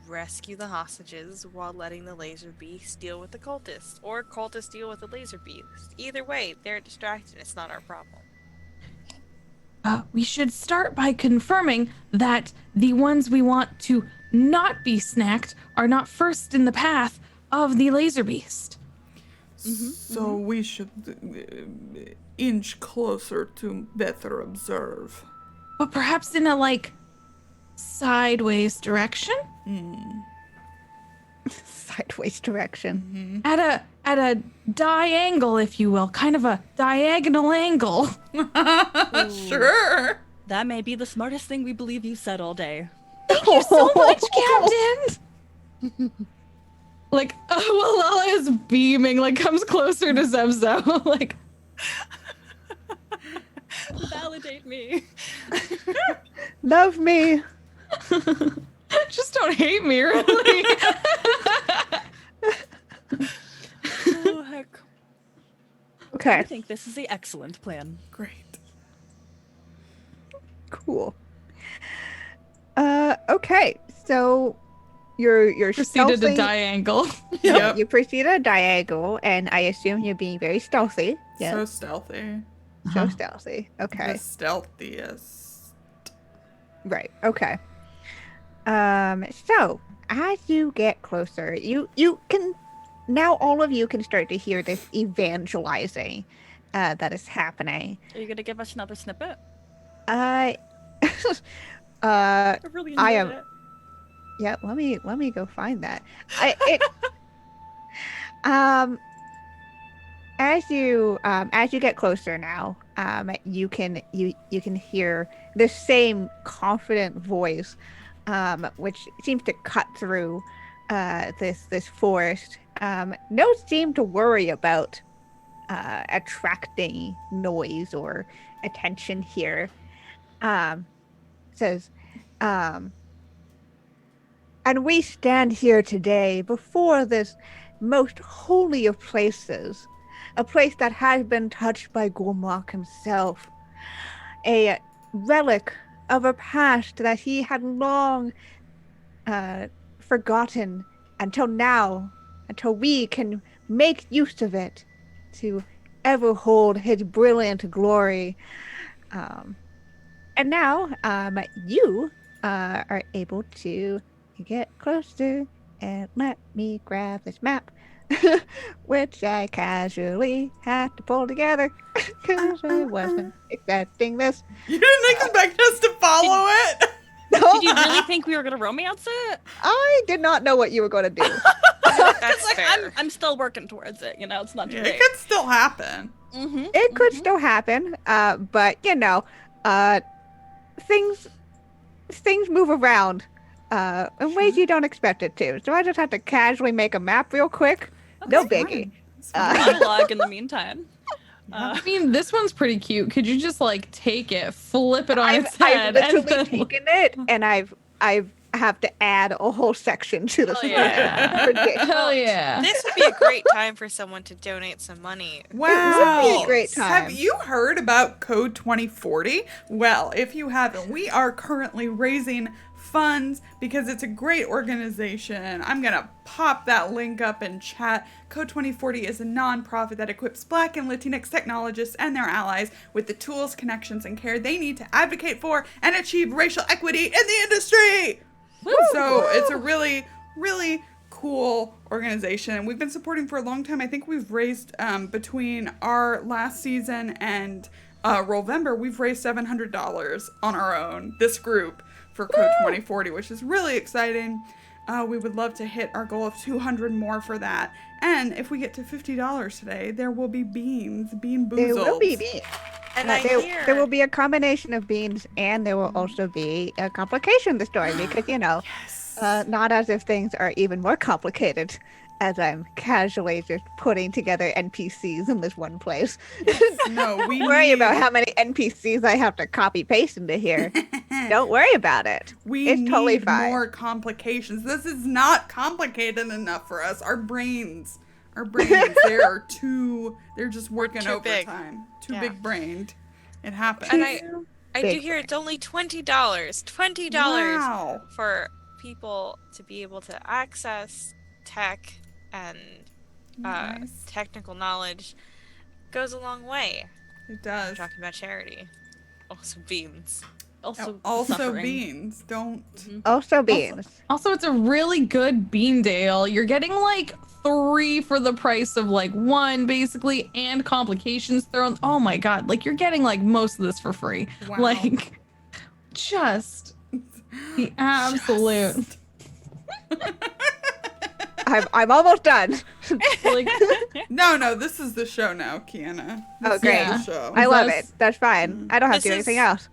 rescue the hostages while letting the laser beast deal with the cultists, or cultists deal with the laser beast? Either way, they're distracted. It's not our problem. We should start by confirming that the ones we want to not be snacked are not first in the path of the laser beast. So we should inch closer to better observe. But perhaps in a, sideways direction? Sideways direction. At a diangle, if you will. Kind of a diagonal angle. Sure. That may be the smartest thing we believe you said all day. Thank you so much, Captain! Wallahlah is beaming, comes closer to Zev'xo, Validate me. Love me. Just don't hate me, really. Oh, heck. Okay. I think this is the excellent plan. Great. Cool. Okay. So you're Proceeded stealthing. to diangle. Yep. You proceed at a diagonal, and I assume you're being very stealthy. Yeah. So stealthy. So stealthy. Okay. The stealthiest. Right. Okay. So as you get closer, you can now all of you can start to hear this evangelizing that is happening. Are you gonna give us another snippet? I I really I enjoyed am- it. Yeah, let me go find that. As you get closer now, you can hear the same confident voice, which seems to cut through this forest. No seem to worry about attracting noise or attention here. Says, and we stand here today before this most holy of places, a place that has been touched by Gormok himself, a relic of a past that he had long forgotten until now, until we can make use of it to ever hold his brilliant glory. And now you are able to get closer and let me grab this map, which I casually had to pull together because I wasn't expecting this. You didn't expect us to follow it? Did you really think we were gonna romance it? I did not know what you were going to do. That's fair. I'm still working towards it. It's not too Yeah, late. it could still happen. It could still happen, but things move around in ways you don't expect it to. So I just have to casually make a map real quick. No biggie. Monologue in the meantime. I mean, this one's pretty cute. Could you just take it, flip it on its I've head, literally and then taken it and I've have to add a whole section to this. Oh, yeah. Hell yeah. This would be a great time for someone to donate some money. Wow. would be a great time. Have you heard about Code 2040? Well, if you haven't, we are currently raising funds because it's a great organization. I'm going to pop that link up in chat. Code 2040 is a nonprofit that equips Black and Latinx technologists and their allies with the tools, connections, and care they need to advocate for and achieve racial equity in the industry. So it's a really, really cool organization. We've been supporting for a long time. I think we've raised between our last season and Rollvember, we've raised $700 on our own, this group, for Code 2040, which is really exciting. We would love to hit our goal of 200 more for that. And if we get to $50 today, there will be beans, bean boozles. There will be beans. And There will be a combination of beans, and there will also be a complication in the story because, not as if things are even more complicated as I'm casually just putting together NPCs in this one place. No, we Don't worry need, about how many NPCs I have to copy paste into here. Don't worry about it. we It's need totally fine. more complications. This is not complicated enough for us. Our brains, they're just working too big. overtime. Too Yeah. big brained. It happens. And I do Big hear it's only $20. $20 Wow. for people to be able to access tech and Nice. technical knowledge goes a long way. It We're does. talking about charity. Also beans. Also suffering. beans. Don't. Also beans. Also, it's a really good bean deal. You're getting like 3 for the price of like 1, basically, and complications thrown. Oh my god, like you're getting like most of this for free. Wow. Like, just the absolute. I'm almost done. Like, No, this is the show now, Kienna. This Oh, is great. the show. I love That's- it. That's fine. I don't have to do This anything is- else.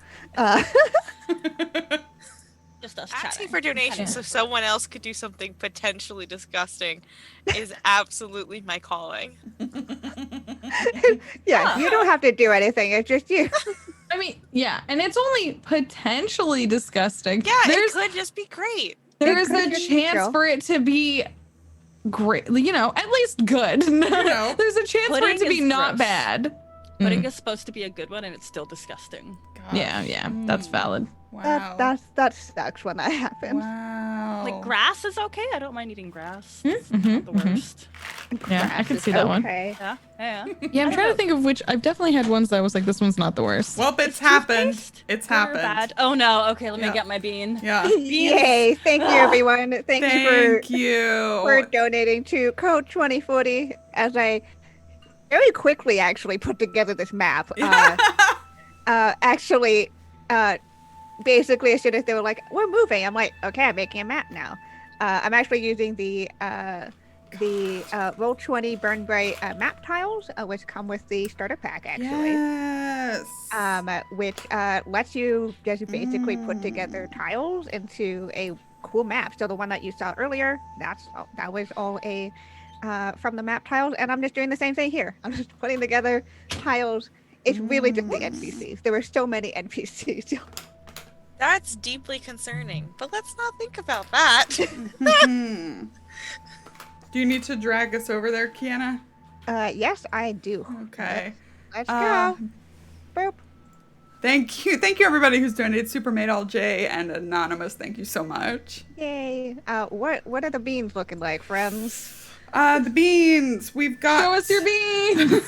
Just us Asking chatting. for donations so someone else could do something potentially disgusting is absolutely my calling. Yeah, you don't have to do anything. It's just you. I mean, yeah, and it's only potentially disgusting. Yeah, there's it could just be great. there's It a could be chance neutral. for it to be great, at least good. know. There's a chance for it Pudding to be is not gross. bad. Pudding is supposed to be a good one, and it's still disgusting. Gosh. Yeah, that's valid. Wow. That sucks when that happens. Wow. Like grass is okay. I don't mind eating grass. Mhm, It's not the mhm. worst. Yeah, I can see that one. Okay. Yeah, yeah. Yeah, I'm trying to think of which. I've definitely had ones that I was like, this one's not the worst. Well, it's happened. Toothpaste It's good or happened. bad? Oh no. Okay, let Yeah. me get my bean. Yeah. Yay! Thank you, everyone. Thank you Thank for you. donating to Code 2040. As I very quickly actually put together this map. Basically, as soon as they were like, "We're moving," I'm like, "Okay, I'm making a map now." I'm actually using the Roll20 Burn Bryte map tiles, which come with the starter pack, actually. Yes. Which lets you just basically put together tiles into a cool map. So the one that you saw earlier, that was all from the map tiles, and I'm just doing the same thing here. I'm just putting together tiles. It's really just the NPCs. There were so many NPCs. That's deeply concerning, but let's not think about that. Hmm. Do you need to drag us over there, Kienna? Yes, I do. Okay. Let's Uh, go. Boop. Thank you, everybody who's donated. Supermade All J and Anonymous. Thank you so much. Yay. What are the beans looking like, friends? The beans. We've got. Show us your beans.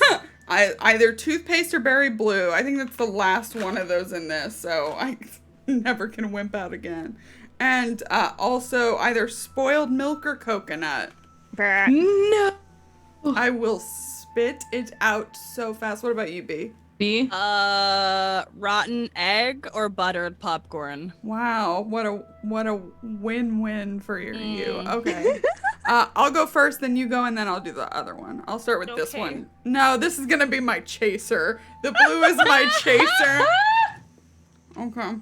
Either toothpaste or berry blue. I think that's the last one of those in this, so I never can wimp out again. And also either spoiled milk or coconut. Brr. No. I will spit it out so fast. What about you, B? B. Rotten egg or buttered popcorn. Wow, what a win-win for you. Okay. I'll go first, then you go, and then I'll do the other one. I'll start with this Okay. one. No, this is gonna be my chaser. The blue is my chaser. Okay.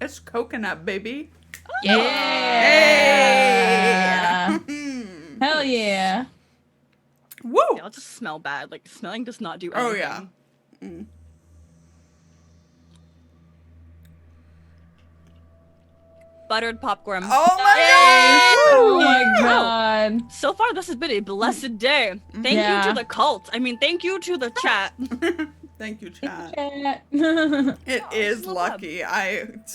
It's coconut, baby. Yeah. Hey! Hell yeah. Woo! They all just smell bad. Like smelling does not do Oh anything. yeah. buttered popcorn. Oh my Oh god! my god. So far, this has been a blessed day. Thank you Yeah. to the cult. I mean, thank you to the chat. Thank you, chat. Chat. It is love lucky.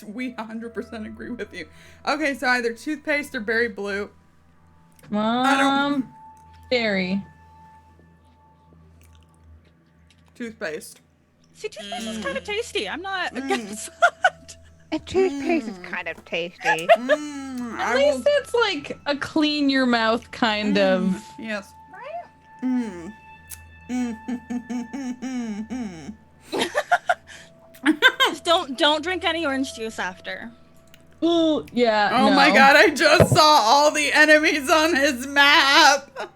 We 100% agree with you. Okay, so either toothpaste or berry blue. Berry. Toothpaste. See, toothpaste is kind of tasty. I'm not against that. And toothpaste is kind of tasty. At least it's like a clean your mouth kind of. Yes. Just don't drink any orange juice after. Ooh, yeah. Oh no. my god, I just saw all the enemies on his map.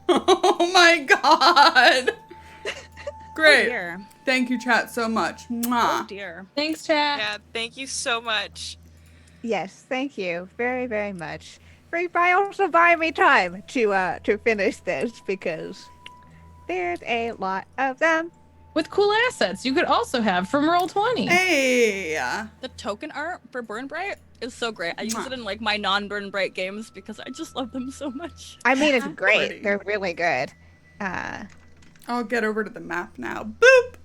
Oh my god. Great. Oh dear. Thank you, chat, so much. Oh Mwah. dear. Thanks, chat. Yeah, thank you so much. Yes, thank you very, very much. By also buying me time to finish this because there's a lot of them. With cool assets you could also have from Roll20. Hey. The token art for Burn Bryte is so great. I use it in like my non-Burn Bryte games because I just love them so much. I mean, it's great. Pretty. They're really good. I'll get over to the map now. Boop.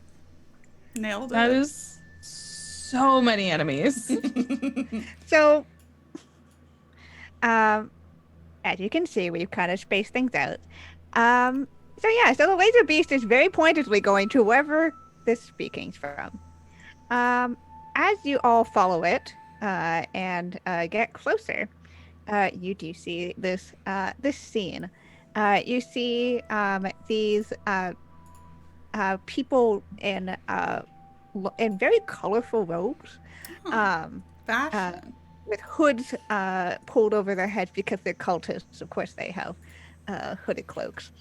Nailed it. That is so many enemies. So, as you can see, we've kind of spaced things out. So the laser beast is very pointedly going to wherever this speaking's from. As you all follow it and get closer, you do see this scene. You see these people in very colorful robes. Fashion. With hoods pulled over their heads because they're cultists. Of course, they have hooded cloaks.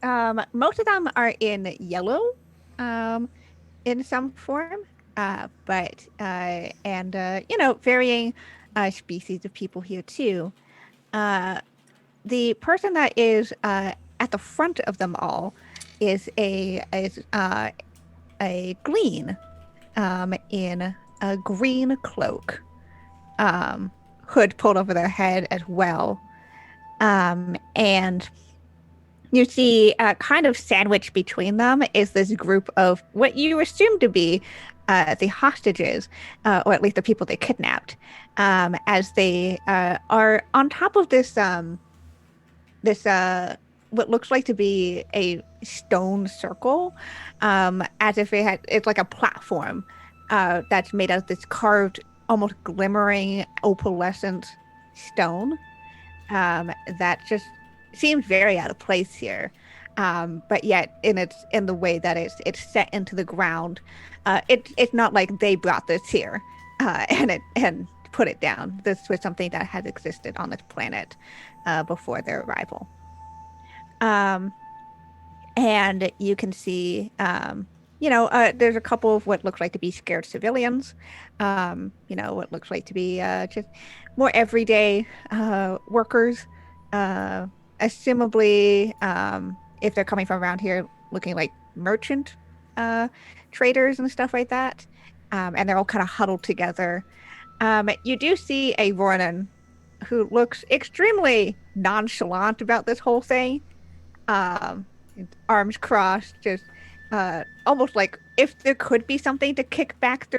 Most of them are in yellow, in some form, but varying species of people here too. The person that is at the front of them all is a glean in a green cloak. Hood pulled over their head as well. And you see kind of sandwiched between them is this group of what you assume to be the hostages, or at least the people they kidnapped, as they are on top of this what looks like to be a stone circle, as if it's like a platform that's made out of this carved, almost glimmering opalescent stone that just seems very out of place here, but yet in the way that it's set into the ground, it's not like they brought this here and put it down. This was something that had existed on this planet before their arrival. And you can see, there's a couple of what looks like to be scared civilians, what looks like to be just more everyday workers, assumably, if they're coming from around here, looking like merchant traders and stuff like that. And they're all kind of huddled together. You do see a Ronin who looks extremely nonchalant about this whole thing. Arms crossed, just almost like if there could be something to kick back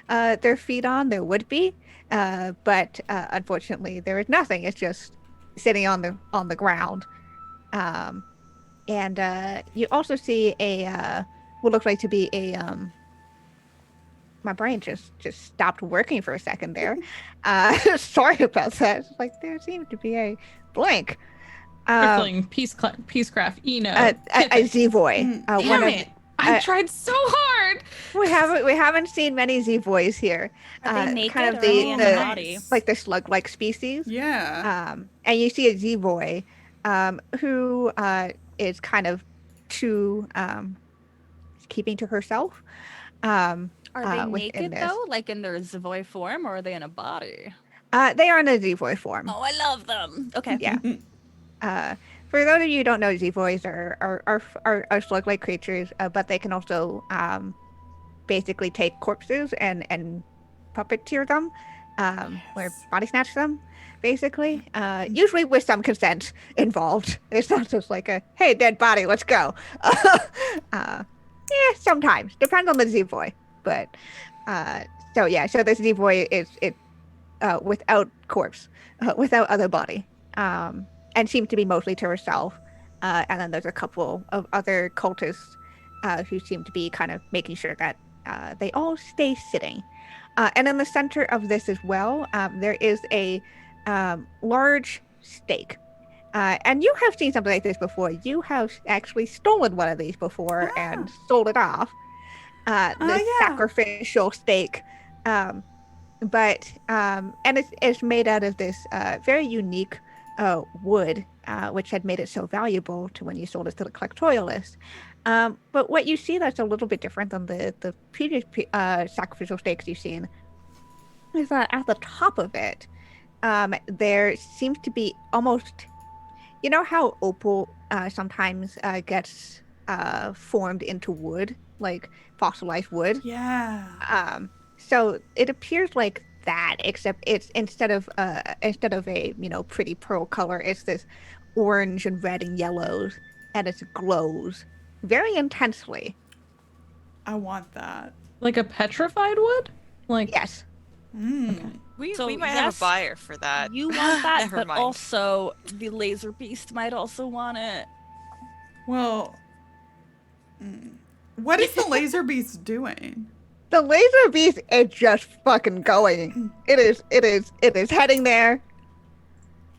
their feet on, there would be. But unfortunately, there is nothing. It's just sitting on the ground. And you also see what looks like to be a my brain just stopped working for a second there. Sorry about that. It's like there seemed to be a blank. Crippling Peacecraft Eno. A Zevoy. Damn it! I tried so hard. We haven't seen many Zevoys here. Are they naked kind of or are they in the the body? like the slug-like species. Yeah. And you see a Zevoy, who is kind of keeping to herself. Are they within naked this. though, like in their Zavoy form, or are they in a body? They are in a Zevoy form. Oh, I love them. Okay. Yeah. For those of you who don't know, Zevoys are slug-like creatures, but they can also basically take corpses and puppeteer them or body snatch them, basically. Usually with some consent involved. It's not just like a, hey, dead body, let's go. Yeah, sometimes. Depends on the Z-Boy. But, so this Z-Boy is without corpse, without other body, and seems to be mostly to herself. And then there's a couple of other cultists who seem to be kind of making sure that they all stay sitting. And in the center of this as well, there is a large stake. And you have seen something like this before. You have actually stolen one of these before and sold it off. This sacrificial stake. And it's made out of this very unique wood, which had made it so valuable to when you sold it to the collectorialist. But what you see that's a little bit different than the previous sacrificial stakes you've seen is that at the top of it, there seems to be almost, you know how opal sometimes gets formed into wood, like fossilized wood? Yeah. So it appears like that, except it's instead of a pretty pearl color, it's this orange and red and yellows, and it glows very intensely. I want that. Like a petrified wood? Like Yes. Okay. We might have a buyer for that. You want that, Never but mind. also the laser beast might also want it. Well, what is the laser beast doing? The laser beast is just fucking going. It is heading there.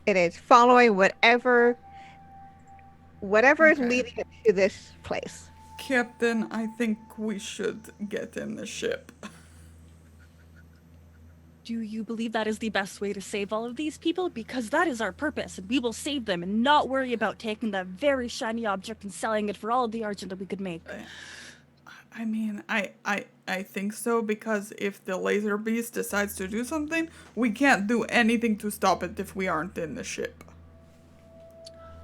It is following whatever is leading it to this place. Captain, I think we should get in the ship. Do you believe that is the best way to save all of these people? Because that is our purpose, and we will save them and not worry about taking that very shiny object and selling it for all of the argent that we could make. I mean, I think so, because if the laser beast decides to do something, we can't do anything to stop it if we aren't in the ship.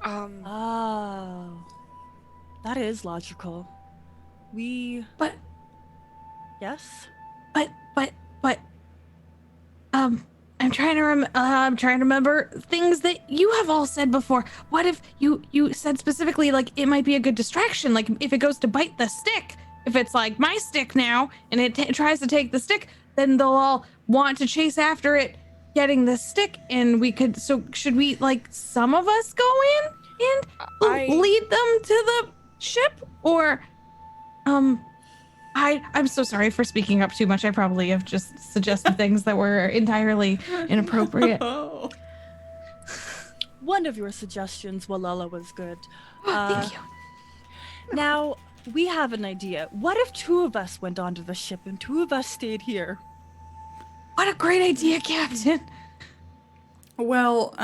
Oh. That is logical. But Yes? But I'm trying to remember things that you have all said before. What if you said specifically, like, it might be a good distraction, like if it goes to bite the stick, if it's like my stick now and it tries to take the stick, then they'll all want to chase after it getting the stick, and so should we, like, some of us go in and lead them to the ship, or I'm so sorry for speaking up too much. I probably have just suggested things that were entirely inappropriate. Oh. One of your suggestions, Wallahlah, was good. Thank you. Now, we have an idea. What if 2 of us went onto the ship and 2 of us stayed here? What a great idea, Captain. Well,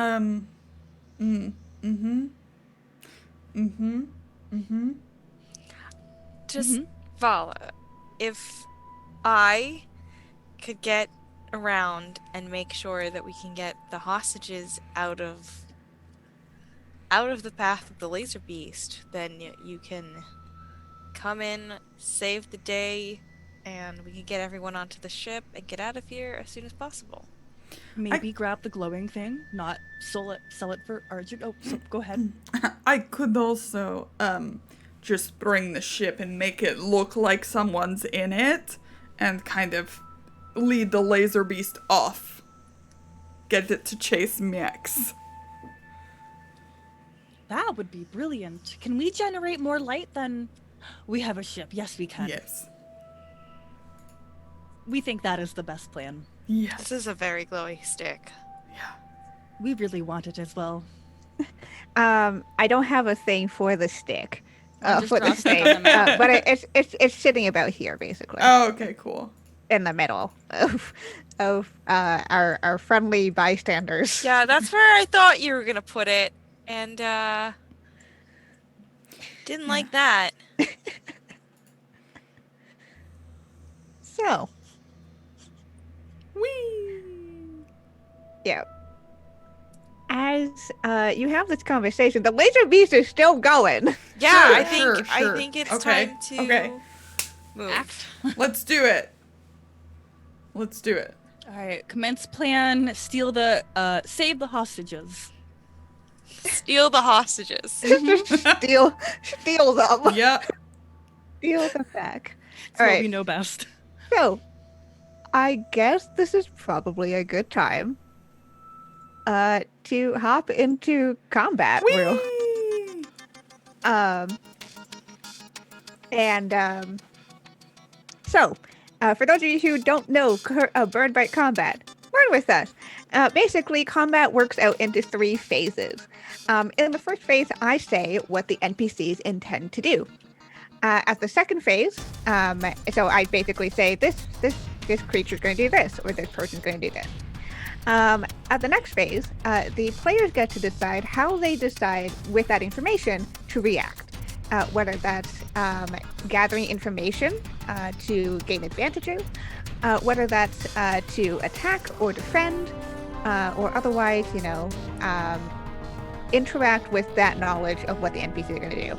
Just Valla, if I could get around and make sure that we can get the hostages out of the path of the laser beast, then you can come in, save the day, and we can get everyone onto the ship and get out of here as soon as possible. Maybe grab the glowing thing, not sell it for argent. Oh, so go ahead. I could also, just bring the ship and make it look like someone's in it, and kind of lead the laser beast off. Get it to chase mechs. That would be brilliant. Can we generate more light than... We have a ship. Yes, we can. Yes. We think that is the best plan. Yes. This is a very glowy stick. Yeah. We really want it as well. I don't have a thing for the stick. Just For the cross it stake, on the map. but it's sitting about here, basically, Oh, okay, cool. in the middle of our friendly bystanders. Yeah, that's where I thought you were gonna put it, and didn't like that. So, Whee! yeah. As you have this conversation, the laser beast is still going. Yeah, Sure, I think sure. I think it's Okay, time to okay. move. Let's do it. Let's do it. All right, commence plan. Save the hostages. Steal the hostages. Steal them. Yep. Steal them back. It's All what right. we know best. So, I guess this is probably a good time to hop into combat. Real. Whee! So, for those of you who don't know Burn Bryte combat, learn with us. Basically, combat works out into 3 phases. In the first phase, I say what the NPCs intend to do. At the second phase, so I basically say this creature's going to do this, or this person's going to do this. At the next phase, the players get to decide how they decide with that information to react. Whether that's gathering information to gain advantages, whether that's to attack or defend, or otherwise, interact with that knowledge of what the NPCs are going to do.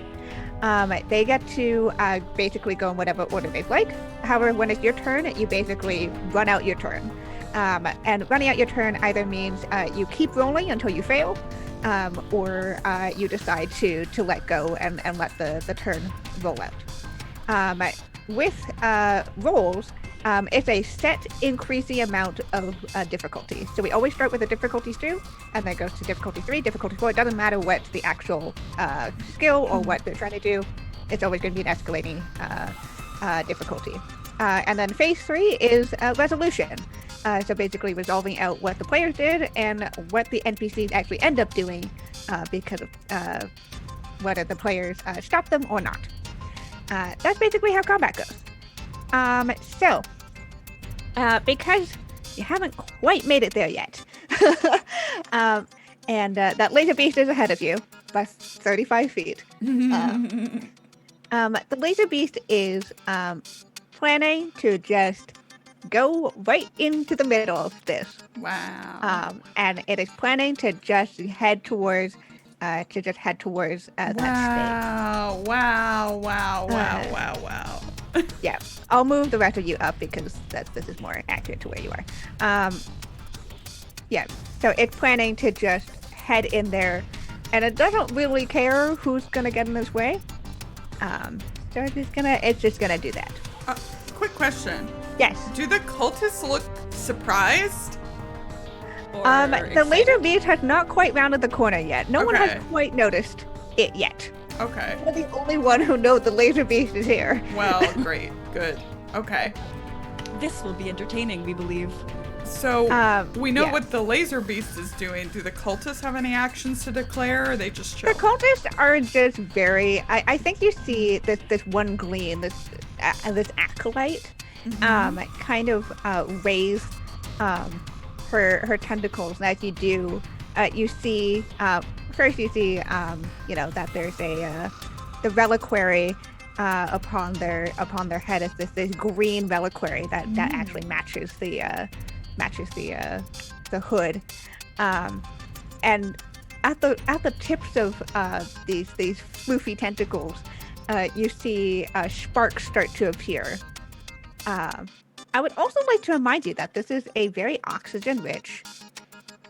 They get to basically go in whatever order they like. However, when it's your turn, you basically run out your turn. And running out your turn either means you keep rolling until you fail, or you decide to let go and let the turn roll out. With rolls, it's a set increasing amount of difficulty. So we always start with a difficulty 2, and then goes to difficulty 3, difficulty 4. It doesn't matter what the actual skill or what they're trying to do. It's always going to be an escalating difficulty. And then phase 3 is resolution. So basically resolving out what the players did and what the NPCs actually end up doing because of whether the players stop them or not. That's basically how combat goes. So, because you haven't quite made it there yet, and that laser beast is ahead of you by 35 feet. The laser beast is planning to just go right into the middle of this. Wow. And it is planning to just head towards that stake. Wow. Yeah, I'll move the rest of you up because this is more accurate to where you are. Yeah, so it's planning to just head in there, and it doesn't really care who's gonna get in its way. So it's just gonna do that. Quick question. Yes. Do the cultists look surprised? The laser beast has not quite rounded the corner yet. No one Okay. has quite noticed it yet. Okay. You're the only one who knows the laser beast is here. Well, great. Good. Okay. This will be entertaining, we believe. So, we know yeah. what the laser beast is doing. Do the cultists have any actions to declare, or are they just chill? The cultists are just very. I think you see this one gleam, this acolyte, kind of raise her tentacles, and as you do, you see first you see that there's the reliquary upon their head is this green reliquary that actually matches the hood, and at the tips of these floofy tentacles, you see sparks start to appear. I would also like to remind you that this is a very oxygen-rich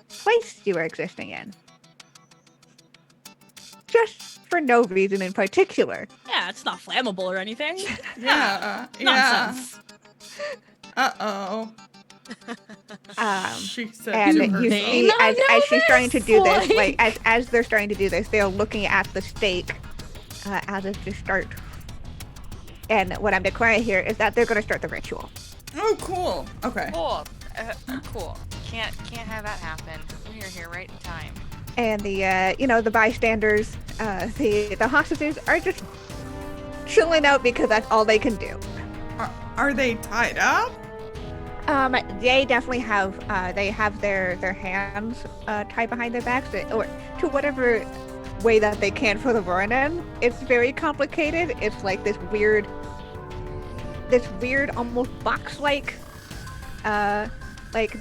place you are existing in. Just for no reason in particular. Yeah, it's not flammable or anything. Yeah. Nonsense. Uh-oh. She said And to her you son. see, as she's starting to do this, like- as they're starting to do this, they're looking at the stake as if to start. And what I'm declaring here is that they're going to start the ritual. Oh, cool. Okay. Cool. Cool. Can't have that happen. We're here right in time. And the bystanders, the hostages are just chilling out because that's all they can do. Are they tied up? They definitely have their hands tied behind their backs, or to whatever way that they can for the run-in. It's very complicated. It's like this weird almost box-like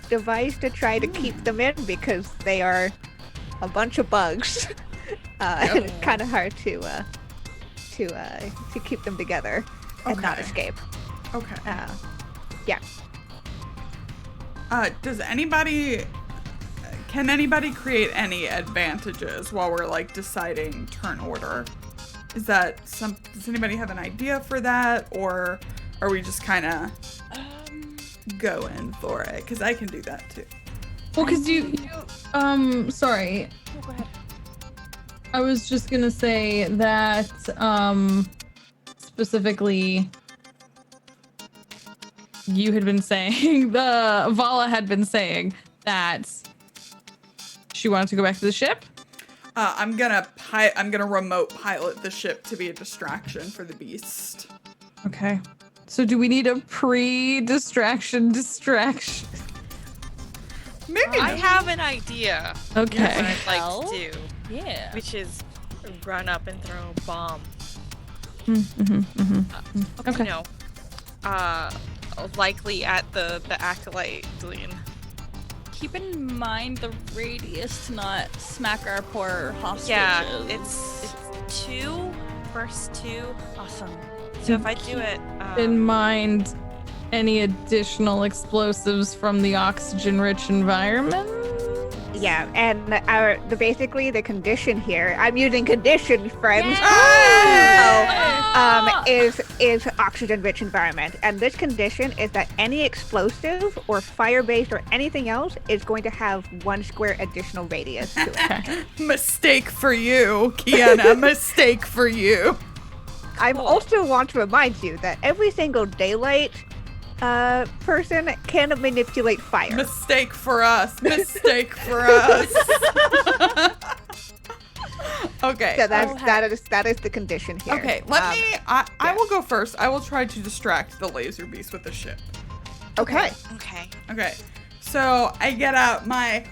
device to try to keep them in because they are a bunch of bugs. And it's kind of hard to keep them together and not Okay. escape. Okay. Yeah. Can anybody create any advantages while we're like deciding turn order? Does anybody have an idea for that, or are we just kind of going for it? Because I can do that too. Well, because sorry. Oh, go ahead. I was just gonna say that, specifically, you had been saying, Valla had been saying that she wanted to go back to the ship. I'm gonna remote pilot the ship to be a distraction for the beast. Okay. So do we need a pre-distraction? Maybe I have an idea. Okay. What I'd like to do, Yeah. which is run up and throw a bomb. Okay. You know, likely at the acolyte Deline. Keep in mind the radius to not smack our poor hostages. Yeah, it's two, first two. awesome. So if I do it, In mind, any additional explosives from the oxygen-rich environment? Yeah, and basically the condition here, I'm using condition, friends. Is oxygen-rich environment, and this condition is that any explosive or fire-based or anything else is going to have 1 square additional radius to it. Mistake for you, Kienna. Mistake for you. I also want to remind you that every single daylight person can manipulate fire. Mistake for us. Mistake for us. Okay. So that is the condition here. Okay, I will go first. I will try to distract the laser beast with the ship. Okay. okay. Okay, so I get out my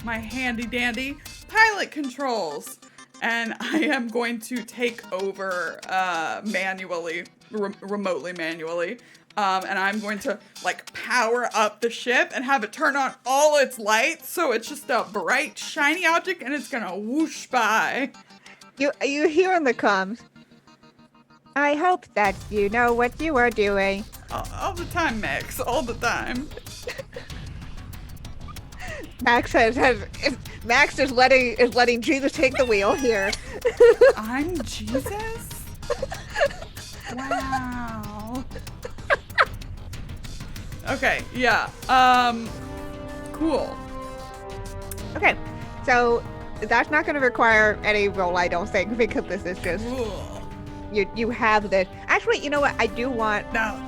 handy dandy pilot controls, and I am going to take over remotely manually. And I'm going to like power up the ship and have it turn on all its lights, so it's just a bright, shiny object, and it's gonna whoosh by. You hear in the comms. I hope that you know what you are doing. All the time, Max. All the time. Max Max is letting Jesus take the wheel here. I'm Jesus? Wow. Okay, yeah. Cool. Okay, so that's not going to require any roll, I don't think, because this is just you have this. Actually, you know what? I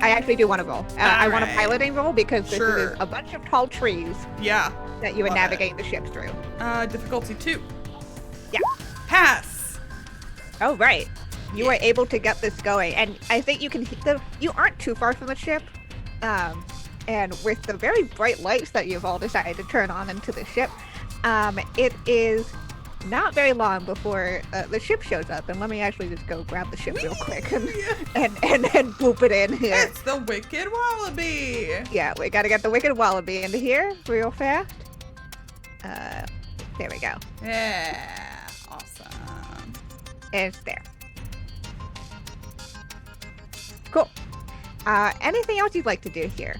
actually do want to roll. I want a piloting roll because this is a bunch of tall trees. Yeah. That you would navigate the ship through. Difficulty 2. Yeah. Pass. Oh right. You are able to get this going, and I think you aren't too far from the ship. And with the very bright lights that you've all decided to turn on into the ship, it is not very long before the ship shows up. And let me actually just go grab the ship real quick and boop it in here. It's the Wicked Wallaby. Yeah, we gotta get the Wicked Wallaby into here real fast. There we go. Yeah, awesome. It's there. Cool. Anything else you'd like to do here?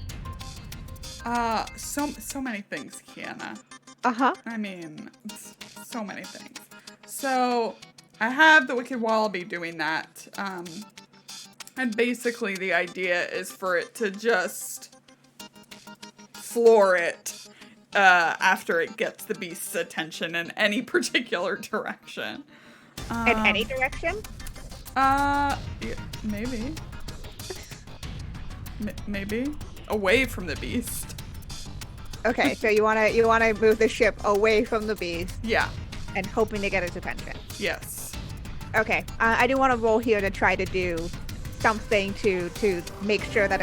So many things, Kienna. Uh-huh. I mean, so many things. So, I have the Wicked Wallaby doing that, and basically the idea is for it to just floor it, after it gets the beast's attention in any particular direction. In any direction? Yeah, maybe. Maybe. Away from the beast. Okay, so you wanna move the ship away from the beast. Yeah. And hoping to get its attention. Yes. Okay, I do want to roll here to try to do something to make sure that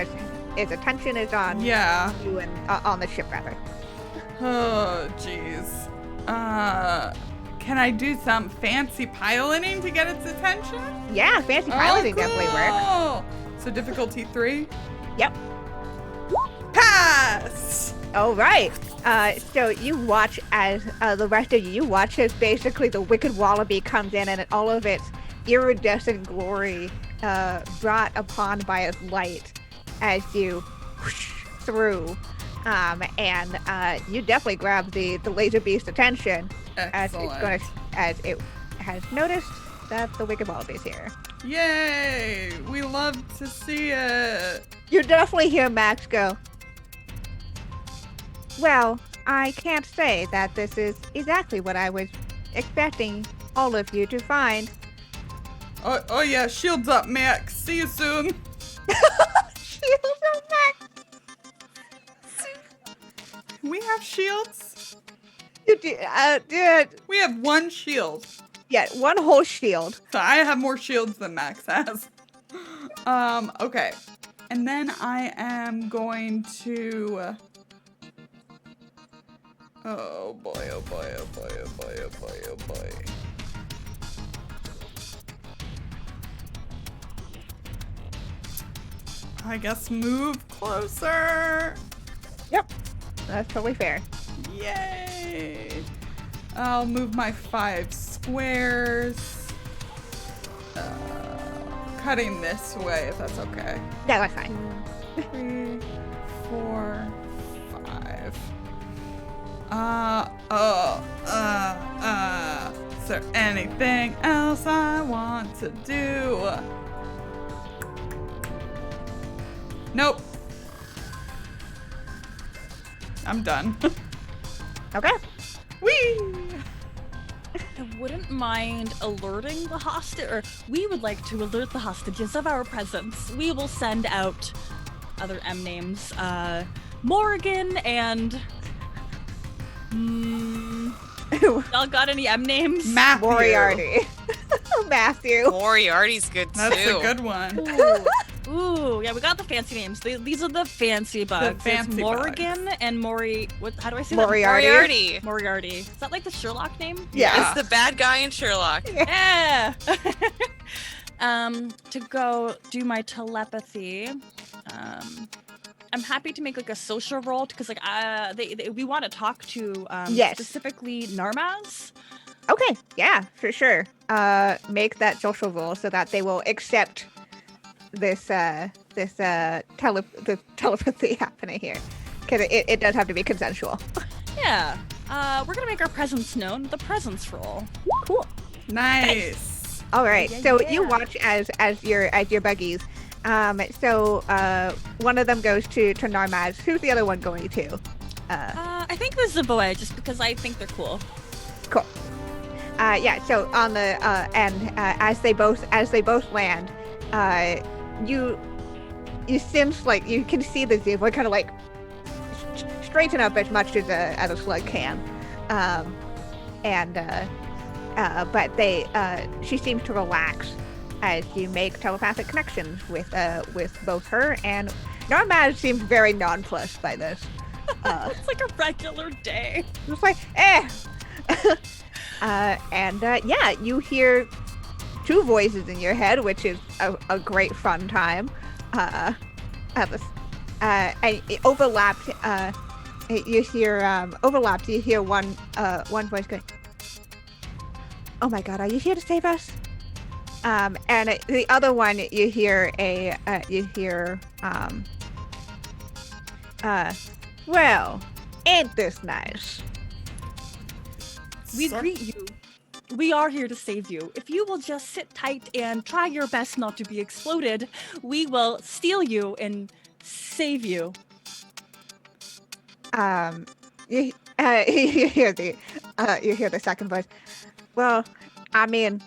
its attention is on you and on the ship rather. Oh, jeez. Can I do some fancy piloting to get its attention? Yeah, fancy piloting definitely works. So difficulty 3? Yep. Pass! All right. So you watch as the rest of you watch as basically the Wicked Wallaby comes in and all of its iridescent glory brought upon by its light as you whoosh through. And you definitely grab the laser beast's attention Excellent. as it has noticed that the Wicked Wallaby is here. Yay! We love to see it. You definitely hear Max go, well, I can't say that this is exactly what I was expecting all of you to find. Oh yeah, shields up, Max. See you soon. Shields up, Max. We have shields. You dude. We have one shield. Yeah, one whole shield. So I have more shields than Max has. Okay. And then I am going to... Oh boy, oh boy, oh boy, oh boy, oh boy, oh boy. I guess move closer. Yep, that's totally fair. Yay! I'll move my 5 squares. Cutting this way, if that's okay. Yeah, that's fine. 3, 4, 5. Is there anything else I want to do? Nope. I'm done. Okay. Whee! I wouldn't mind alerting the hostage, or we would like to alert the hostages of our presence. We will send out other M names, Morgan and... Y'all got any M names? Matthew. Moriarty. Matthew. Moriarty's good too. That's a good one. Ooh, yeah, we got the fancy names. These are the fancy bugs. fancy It's Morgan bugs. and how do I say Moriarty. Moriarty. Moriarty. Is that like the Sherlock name? Yeah. It's the bad guy in Sherlock. Yeah. To go do my telepathy. I'm happy to make like a social roll because like we want to talk to Yes. specifically Narmaz. Okay, yeah, for sure. Make that social rule so that they will accept this telepathy happening here, because it does have to be consensual. Yeah. We're gonna make our presence known. The presence roll. Cool. Nice. All right. Yeah, So yeah. you watch as your buggies. One of them goes to Narmaz. Who's the other one going to? I think this is a boy, just because I think they're cool. Cool. Yeah. So on the end, as they both land, you sense like you can see the Zev'xo kind of like straighten up as much as a slug can, but she seems to relax as you make telepathic connections with both her and Narmaz seems very nonplussed by this. It's like a regular day. It's like, yeah, you hear 2 voices in your head, which is a great fun time. And it overlapped. You hear overlapped. You hear one voice going, "Oh my God, are you here to save us?" And the other one, you hear well, ain't this nice? We greet you. We are here to save you. If you will just sit tight and try your best not to be exploded, we will steal you and save you. You hear the second voice. Well, I mean,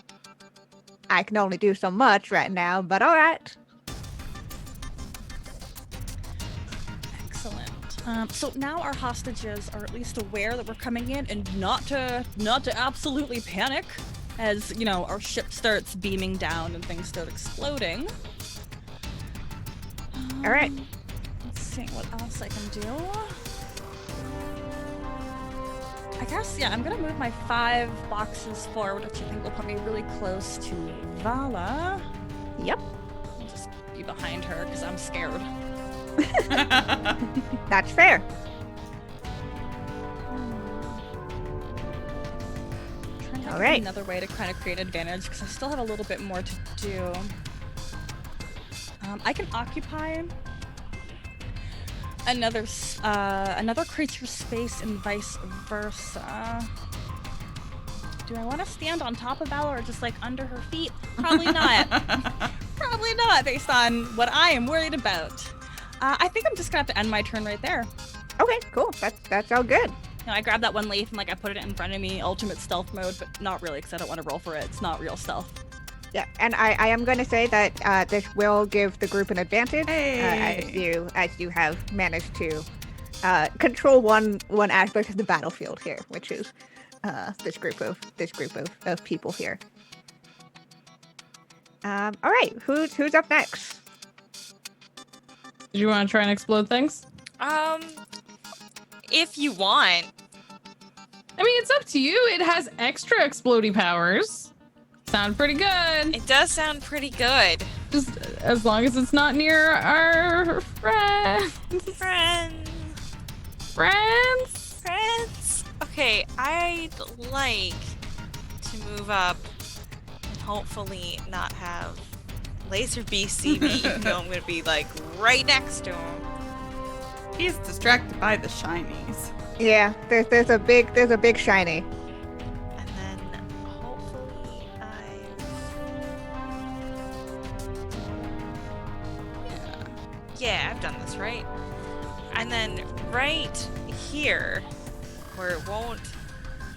I can only do so much right now, but all right. Excellent. So now our hostages are at least aware that we're coming in, and not to absolutely panic, as you know our ship starts beaming down and things start exploding. All right. Let's see what else I can do. I guess, yeah, I'm gonna move my 5 boxes forward, which I think will put me really close to Valla. Yep. I'll just be behind her because I'm scared. That's fair. Trying to All think right. another way to kind of create advantage because I still have a little bit more to do. I can occupy another creature's space and vice versa. Do I want to stand on top of Valla or just like under her feet? Probably not. Probably not, based on what I am worried about. I think I'm just gonna have to end my turn right there. Okay, cool. That's all good. I grab that one leaf and like I put it in front of me, ultimate stealth mode, but not really because I don't want to roll for it. It's not real stealth. Yeah, and I am going to say that this will give the group an advantage as you have managed to control one aspect of the battlefield here, which is this group of people here. All right, who's up next? Do you want to try and explode things? If you want. I mean, it's up to you. It has extra explodey powers. Sound pretty good. It does sound pretty good. Just as long as it's not near our friends. Friends. Okay, I'd like to move up and hopefully not have Laser Beast see me, even though I'm gonna be like right next to him. He's distracted by the shinies. Yeah, there's a big shiny. And then hopefully Yeah, I've done this right. And then right here, where it won't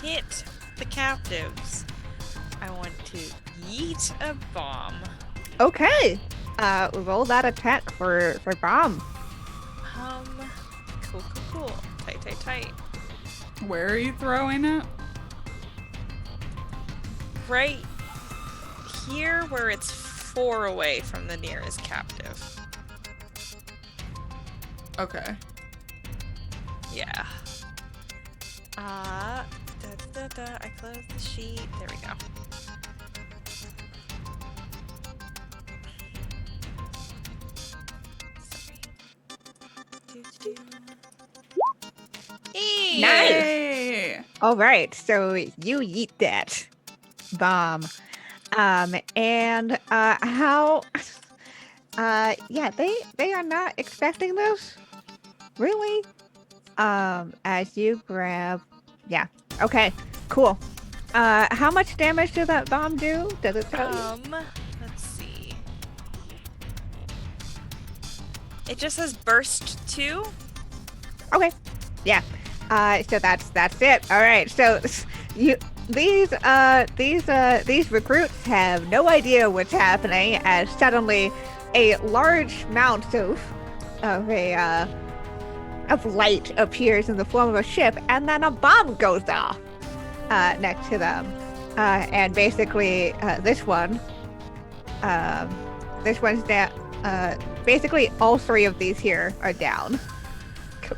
hit the captives, I want to yeet a bomb. Okay, roll that attack for bomb. Cool. Tight. Where are you throwing it? Right here, where it's 4 away from the nearest captive. Okay. Yeah. I close the sheet. There we go. Hey! Nice. Yay! All right, so you yeet that bomb, and how? Yeah, they are not expecting this, really. As you grab, yeah, okay, cool. How much damage does that bomb do? Does it tell you? Let's see. It just says burst 2. Okay, yeah. So that's it. All right. So these recruits have no idea what's happening as suddenly a large amount of light appears in the form of a ship, and then a bomb goes off next to them, and basically this one's down. Basically, all 3 of these here are down.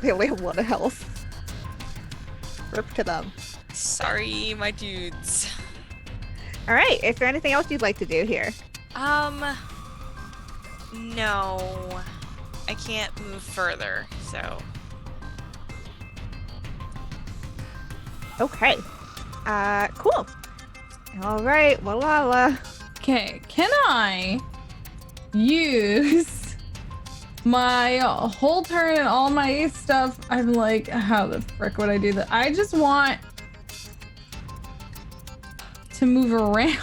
They only have 1 health. Rip to them. Sorry, my dudes. All right. Is there anything else you'd like to do here? No. I can't move further, so. Okay. Cool. All right. Wallahlah. Okay, can I use my whole turn and all my stuff? I'm like, how the frick would I do that? I just want to move around.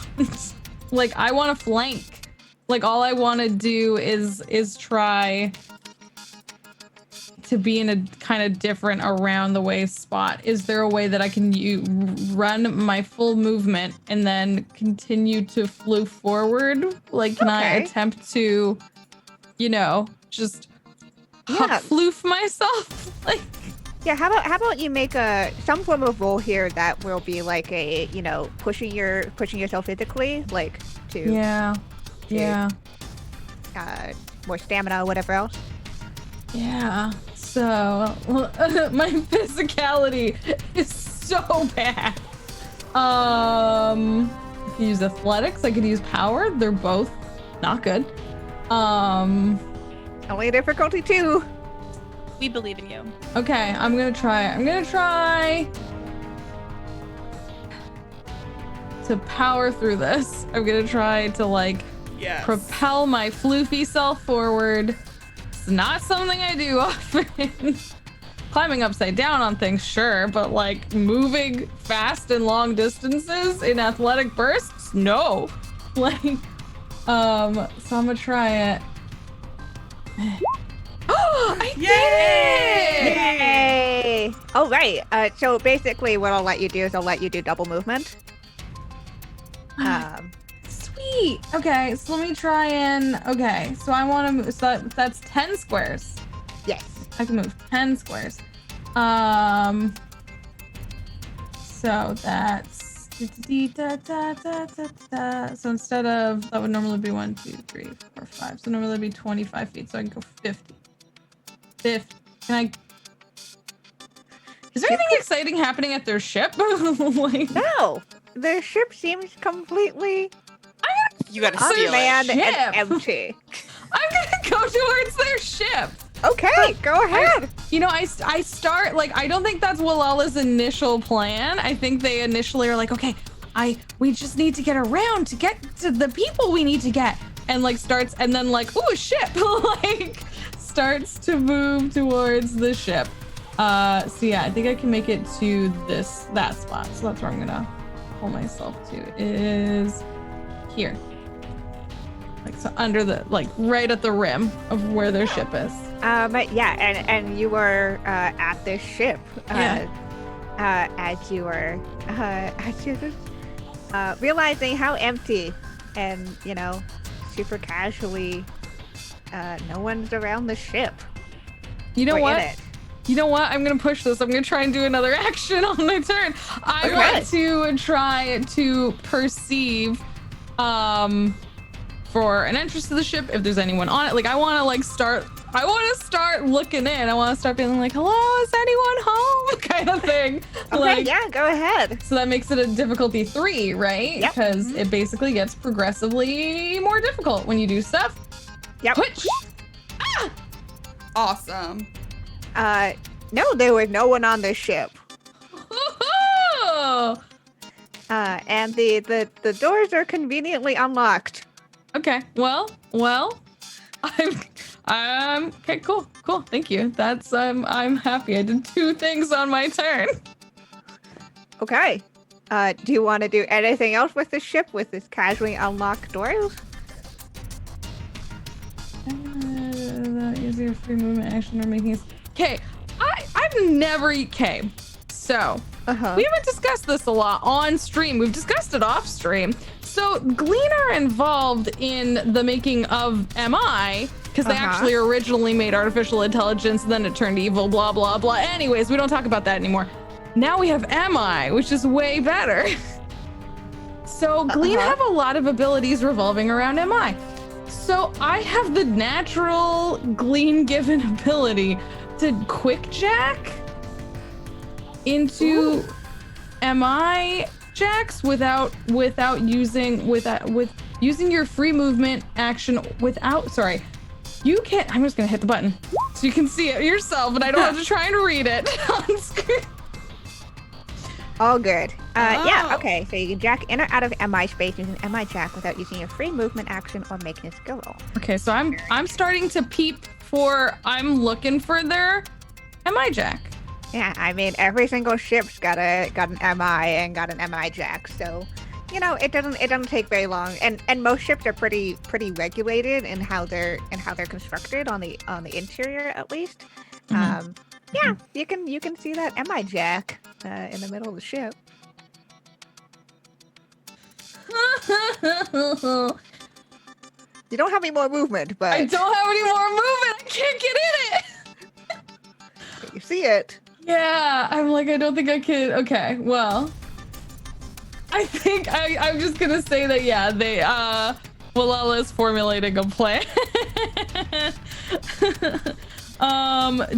Like, I want to flank. Like, all I want to do is try to be in a kind of different around the way spot. Is there a way that I can run my full movement and then continue to flew forward? Like, can I attempt to, just floof myself? Like, Yeah. How about you make some form of roll here that will be like a pushing yourself physically, like to more stamina or whatever else. Yeah. So my physicality is so bad. I could use athletics. I could use power. They're both not good. Only difficulty 2. We believe in you. Okay, I'm gonna try to power through this. I'm gonna try to propel my floofy self forward That's not something I do often. Climbing upside down on things, sure, but like moving fast and long distances in athletic bursts, no. Like, so I'm gonna try it. Oh, I did it! Yay! Oh, right. So basically what I'll let you do is I'll let you do double movement. Sweet. Okay, so let me try and okay. So I want to move. So that's 10 squares. Yes. I can move 10 squares. So that's so instead of that would normally be 1, 2, 3, 4, 5. So normally it'd be 25 feet. So I can go 50. 50. Can I? Is there anything exciting happening at their ship? Like, No, the ship seems completely You gotta steal it. unmanned and Ship. empty. I'm gonna go towards their ship. Okay, go ahead. You know, I start like I don't think that's Wallah's initial plan. I think they initially are like, okay, we just need to get around to get to the people we need to get, and like starts and then like, ooh, a ship, like starts to move towards the ship. So yeah, I think I can make it to that spot. So that's where I'm gonna pull myself to is here. Like so under the like right at the rim of where their ship is. Yeah, and you were at this ship as you were realizing how empty and super casually no one's around the ship. You know or what? in it. You know what? I'm gonna push this. I'm gonna try and do another action on my turn. I want to try to perceive for an entrance to the ship if there's anyone on it. Like I want to start looking in. I want to start feeling like, hello, is anyone home? Kind of thing. Okay, yeah, go ahead. So that makes it a difficulty 3, right? Yep. Because it basically gets progressively more difficult when you do stuff. Yep. Push. Awesome. No, there was no one on the ship. Oh. And the doors are conveniently unlocked. Okay. Well. I'm okay. Cool. Thank you. That's I'm happy. I did 2 things on my turn. Okay. Do you want to do anything else with the ship with this casually unlocked doors? Using your free movement action or making it. Okay. I've never. Okay. So we haven't discussed this a lot on stream. We've discussed it off stream. So Glean are involved in the making of MI because they actually originally made artificial intelligence, then it turned evil, blah, blah, blah. Anyways, we don't talk about that anymore. Now we have MI, which is way better. So Glean have a lot of abilities revolving around MI. So I have the natural Glean given ability to quick jack into MI jacks with using your free movement action without. Sorry, you can't. I'm just gonna hit the button so you can see it yourself, and I don't have to try and read it on screen. All good. Yeah, okay. So you can jack in or out of MI space using MI jack without using your free movement action or making a skill roll. Okay, so I'm starting to peep for. I'm looking for their MI jack. Yeah, I mean every single ship's got an MI and got an MI jack, so it doesn't take very long. And most ships are pretty regulated in how they're constructed on the interior at least. Yeah, you can see that MI jack in the middle of the ship. You don't have any more movement, but I don't have any more movement. I can't get in it. You see it. Yeah, I'm like, I don't think I can. Okay, well, I think I'm just gonna say that, yeah, they, Wallahlah is formulating a plan.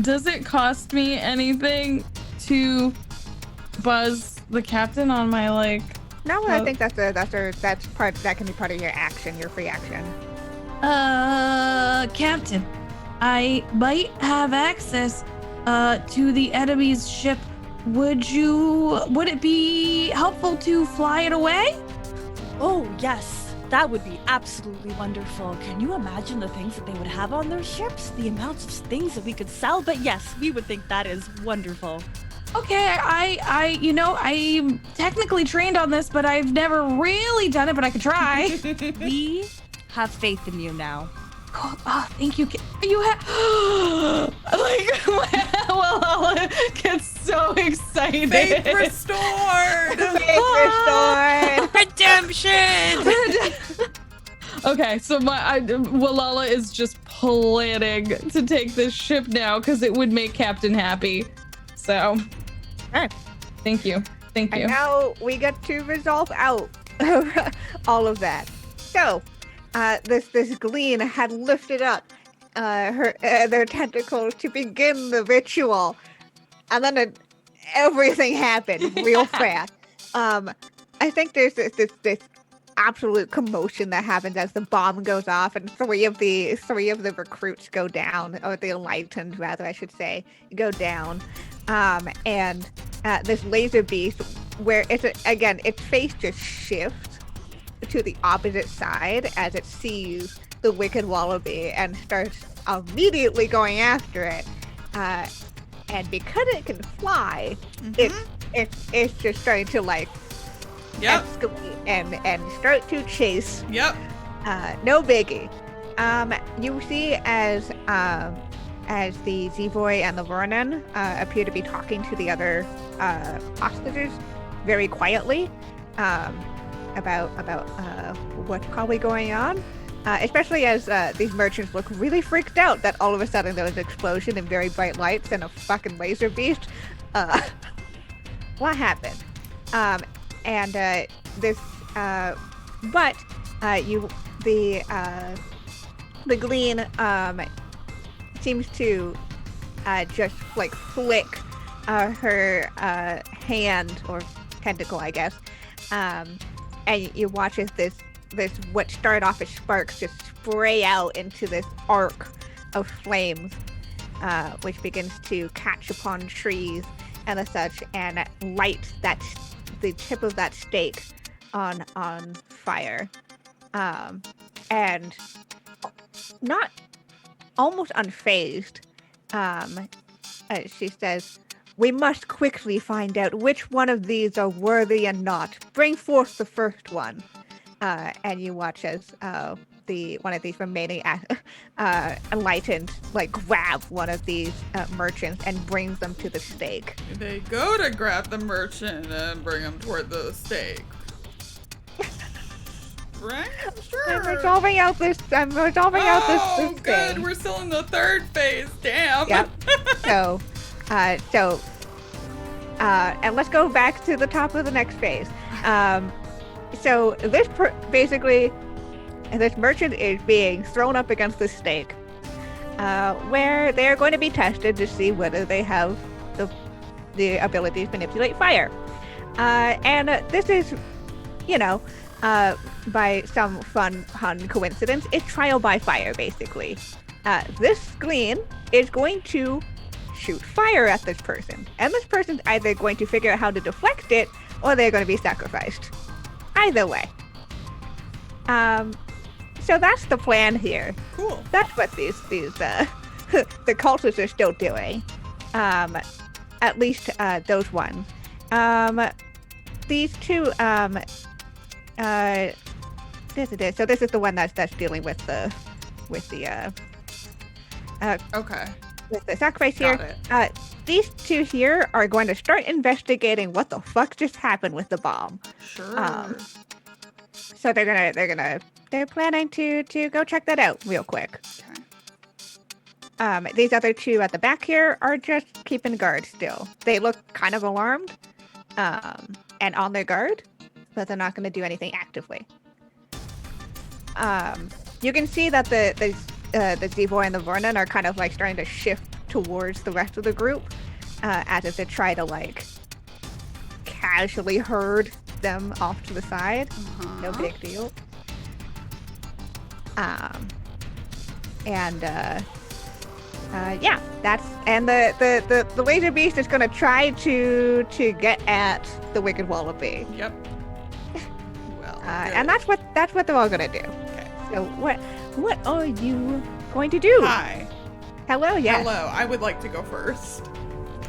Does it cost me anything to buzz the captain on my, like... No, I think that can be part of your action, your free action. Captain, I might have access to the enemy's ship. Would it be helpful to fly it away? Oh, yes. That would be absolutely wonderful. Can you imagine the things that they would have on their ships? The amounts of things that we could sell? But yes, we would think that is wonderful. Okay, I'm technically trained on this, but I've never really done it, but I could try. We have faith in you now. Cool. Oh, thank you. You have Wallahlah gets so excited. Faith restored. Faith restored. Redemption! Okay, so Wallahlah is just planning to take this ship now because it would make Captain happy. So, thank you. Thank you. And now we get to resolve out all of that. So, this Glean had lifted up their tentacles to begin the ritual, and then everything happened real fast. I think there's this absolute commotion that happens as the bomb goes off, and three of the recruits go down, or the enlightened, rather, I should say, go down. And this laser beast, where its face just shifts to the opposite side as it sees the wicked wallaby and starts immediately going after it. And because it can fly, it's just starting to escalate and start to chase. Yep. No biggie. You see as the Zev'xo and the Vernon appear to be talking to the other hostages very quietly about what's probably going on. Especially as these merchants look really freaked out that all of a sudden there was an explosion and very bright lights and a fucking laser beast. What happened? The Glean seems to just flick her hand or tentacle, I guess, and you watch as this what started off as sparks just spray out into this arc of flames, which begins to catch upon trees and such, and light the tip of that stake on fire, and not almost unfazed, she says, "We must quickly find out which one of these are worthy and not. Bring forth the first one." And you watch as one of these remaining enlightened grab one of these merchants and brings them to the stake. They go to grab the merchant and bring him toward the stake. Right? Sure. I'm resolving out this. Oh, good. Thing. We're still in the third phase. Damn. Yep. And let's go back to the top of the next phase. So this this merchant is being thrown up against the stake, where they're going to be tested to see whether they have the ability to manipulate fire. And this is, by some fun coincidence, it's trial by fire, basically. This Glean is going to shoot fire at this person, and this person's either going to figure out how to deflect it, or they're going to be sacrificed. Either way. So that's the plan here. Cool. That's what these the cultists are still doing. At least those ones. These two this it is. So this is the one that's dealing with the Okay. with the sacrifice here. Got it. These two here are going to start investigating what the fuck just happened with the bomb. Sure. So they're planning to go check that out real quick. Okay. These other two at the back here are just keeping guard still. They look kind of alarmed, and on their guard, but they're not going to do anything actively. You can see that the Zev'xo and the Vernon are kind of starting to shift towards the rest of the group, as if they try to casually herd them off to the side. No big deal. Yeah, that's the laser beast is gonna try to get at the wicked wallaby. Yep. Well. And that's what they're all gonna do. Okay. So what are you going to do? Hi. Hello, yes. Hello. I would like to go first.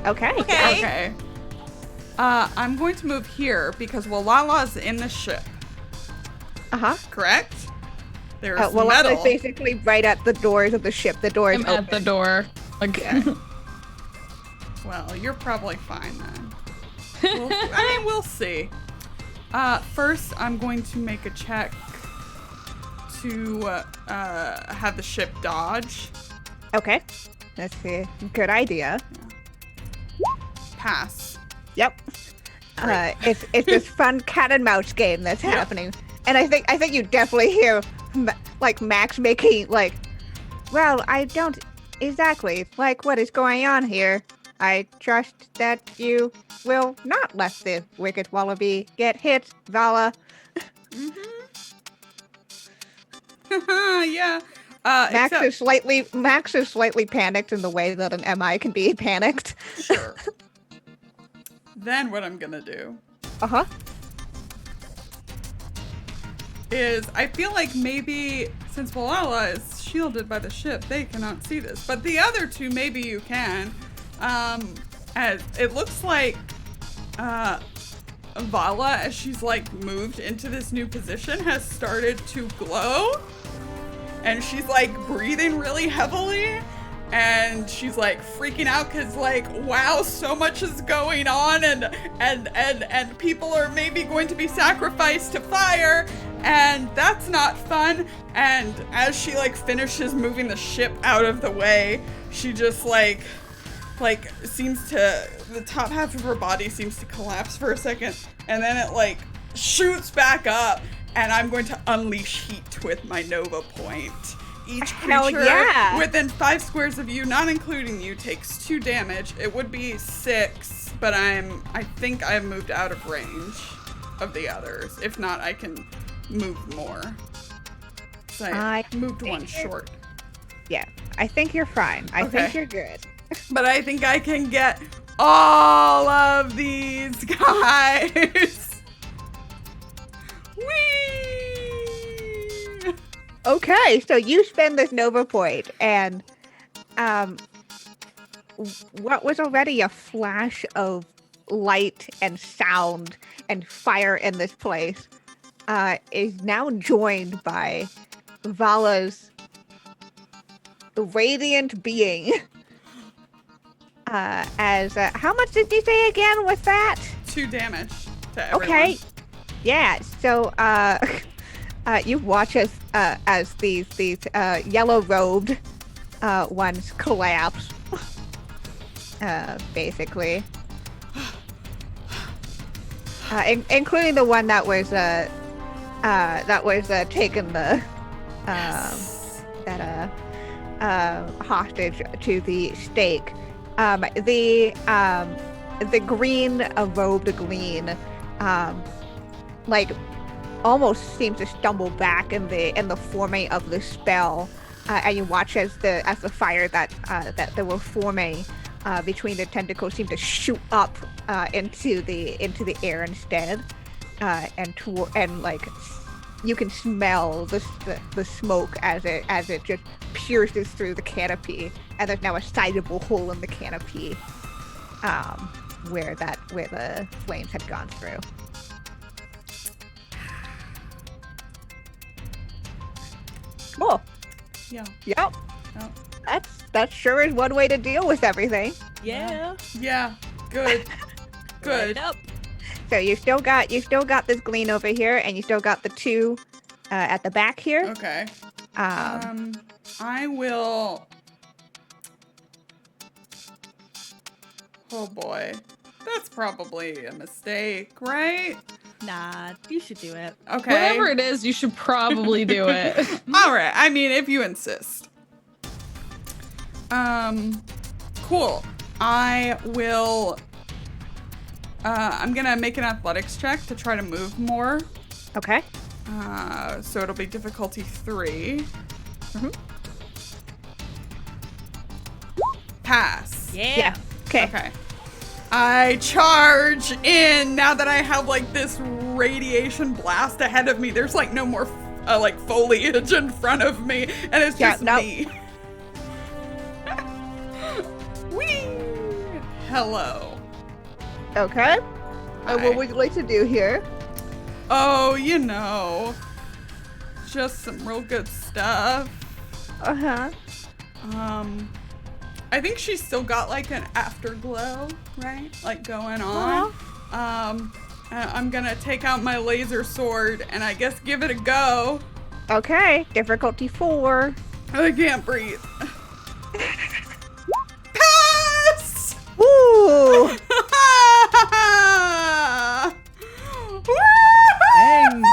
Okay. Okay. Okay. I'm going to move here because Wallahlah is in the ship. Uh-huh. Correct? There's Well, metal. I'm basically right at the doors of the ship. The door is I'm open. at the door. Like, Well, you're probably fine then. We'll see. First, I'm going to make a check to have the ship dodge. Okay. That's a good idea. Pass. Yep. It's this fun cat and mouse game that's Yeah. happening, and I think you definitely hear like Max making like, well, I don't exactly like what is going on here. I trust that you will not let the wicked wallaby get hit, Valla. Yeah. Max Except, is slightly panicked in the way that an MI can be panicked. sure. Then what I'm gonna do Uh-huh. is I feel like maybe since Wallahlah is shielded by the ship, they cannot see this. But the other two, maybe you can. As it looks like Valla, as she's like moved into this new position, has started to glow. And she's like breathing really heavily. And she's like freaking out because like, wow, so much is going on and people are maybe going to be sacrificed to fire. And that's not fun. And as she like finishes moving the ship out of the way, she just like seems to, the top half of her body seems to collapse for a second. And then it like shoots back up. And I'm going to unleash heat with my Nova Point. Each Hell creature yeah. within 5 squares of you, not including you, takes 2 damage. It would be 6, but I think I've moved out of range of the others. If not, I can move more. So I moved one short. Yeah, I think you're fine. I think Okay. you're good. But I think I can get all of these guys. Whee! Okay, so you spend this Nova Point, and what was already a flash of light and sound and fire in this place is now joined by Valla's radiant being. How much did you say again with that? 2 damage to everyone. Okay. Yeah, so you watch as these yellow-robed ones collapse. Basically. Including the one that was taking the hostage to the stake. The green robed glean like almost seems to stumble back in the forming of the spell, and you watch as the fire that they were forming between the tentacles seem to shoot up into the air instead, and like you can smell the smoke as it just pierces through the canopy, and there's now a sizable hole in the canopy where the flames had gone through. Cool. Yeah. Yep. Oh. That sure is one way to deal with everything. Yeah. Yeah. Good. Good. Right up. So you still got this glean over here, and you still got the 2 at the back here. Okay. I will. Oh boy. That's probably a mistake, right? Nah, you should do it. Okay. whatever it is, you should probably do it. All right. I mean, if you insist. Cool. I will. I'm gonna make an athletics check to try to move more. Okay. So it'll be difficulty 3. Pass. Yeah. Okay. Okay. I charge in now that I have like this radiation blast ahead of me. There's like no more like foliage in front of me, and it's just me. Whee! Hello. Okay. Hi. What would you like to do here? Oh, you know, just some real good stuff. Uh-huh. I think she's still got like an afterglow, right? Like going on. I'm gonna take out my laser sword and I guess give it a go. Okay. Difficulty 4. I can't breathe. Pass! Woo! Dang.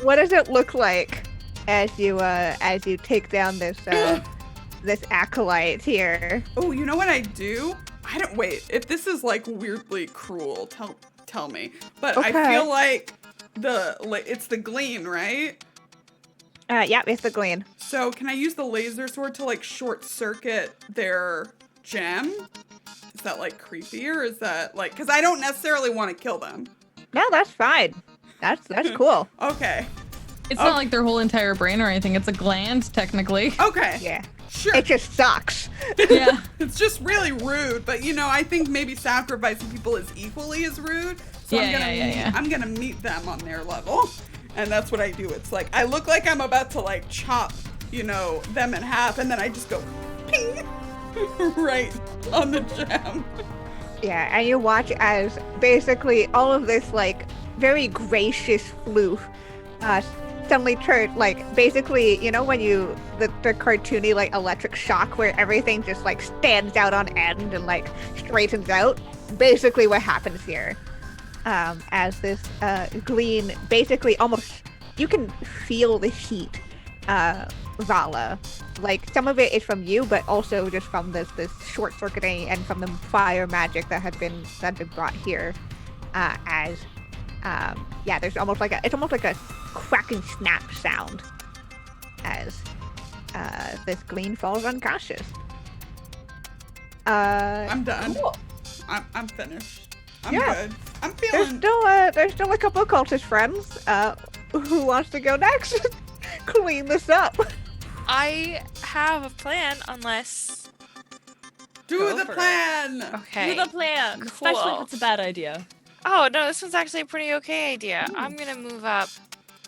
What does it look like as you take down this this acolyte here? Oh, you know what I do? I don't wait. If this is like weirdly cruel, tell me. But Okay. I feel like it's the gleam, right? Yeah, it's the glean. So can I use the laser sword to like short circuit their gem? Is that like creepy, or is that like, because I don't necessarily want to kill them. No, that's fine. That's cool. Okay. It's not like their whole entire brain or anything. It's a gland, technically. Okay. Yeah. Sure. It just sucks. Yeah. It's just really rude, but you know, I think maybe sacrificing people is equally as rude. So Yeah. I'm gonna meet them on their level. And that's what I do. It's like, I look like I'm about to like chop, you know, them in half, and then I just go ping right on the gem. Yeah, and you watch as basically all of this like very gracious floof suddenly turn like basically, you know, when the cartoony like electric shock where everything just like stands out on end and like straightens out. Basically what happens here. As this glean basically almost, you can feel the heat, Valla. Like some of it is from you, but also just from this short circuiting and from the fire magic that had been brought here. There's almost like it's almost like a cracking snap sound as this glean falls unconscious. I'm done. Cool. I'm finished. I'm Yeah. good. I'm feeling. There's still a couple of cultist friends who wants to go next. Clean this up. I have a plan, unless. Do Go the for it. plan. Okay. Do the plan, especially Cool. if it's a bad idea. Oh no, this one's actually a pretty okay idea. I'm gonna move up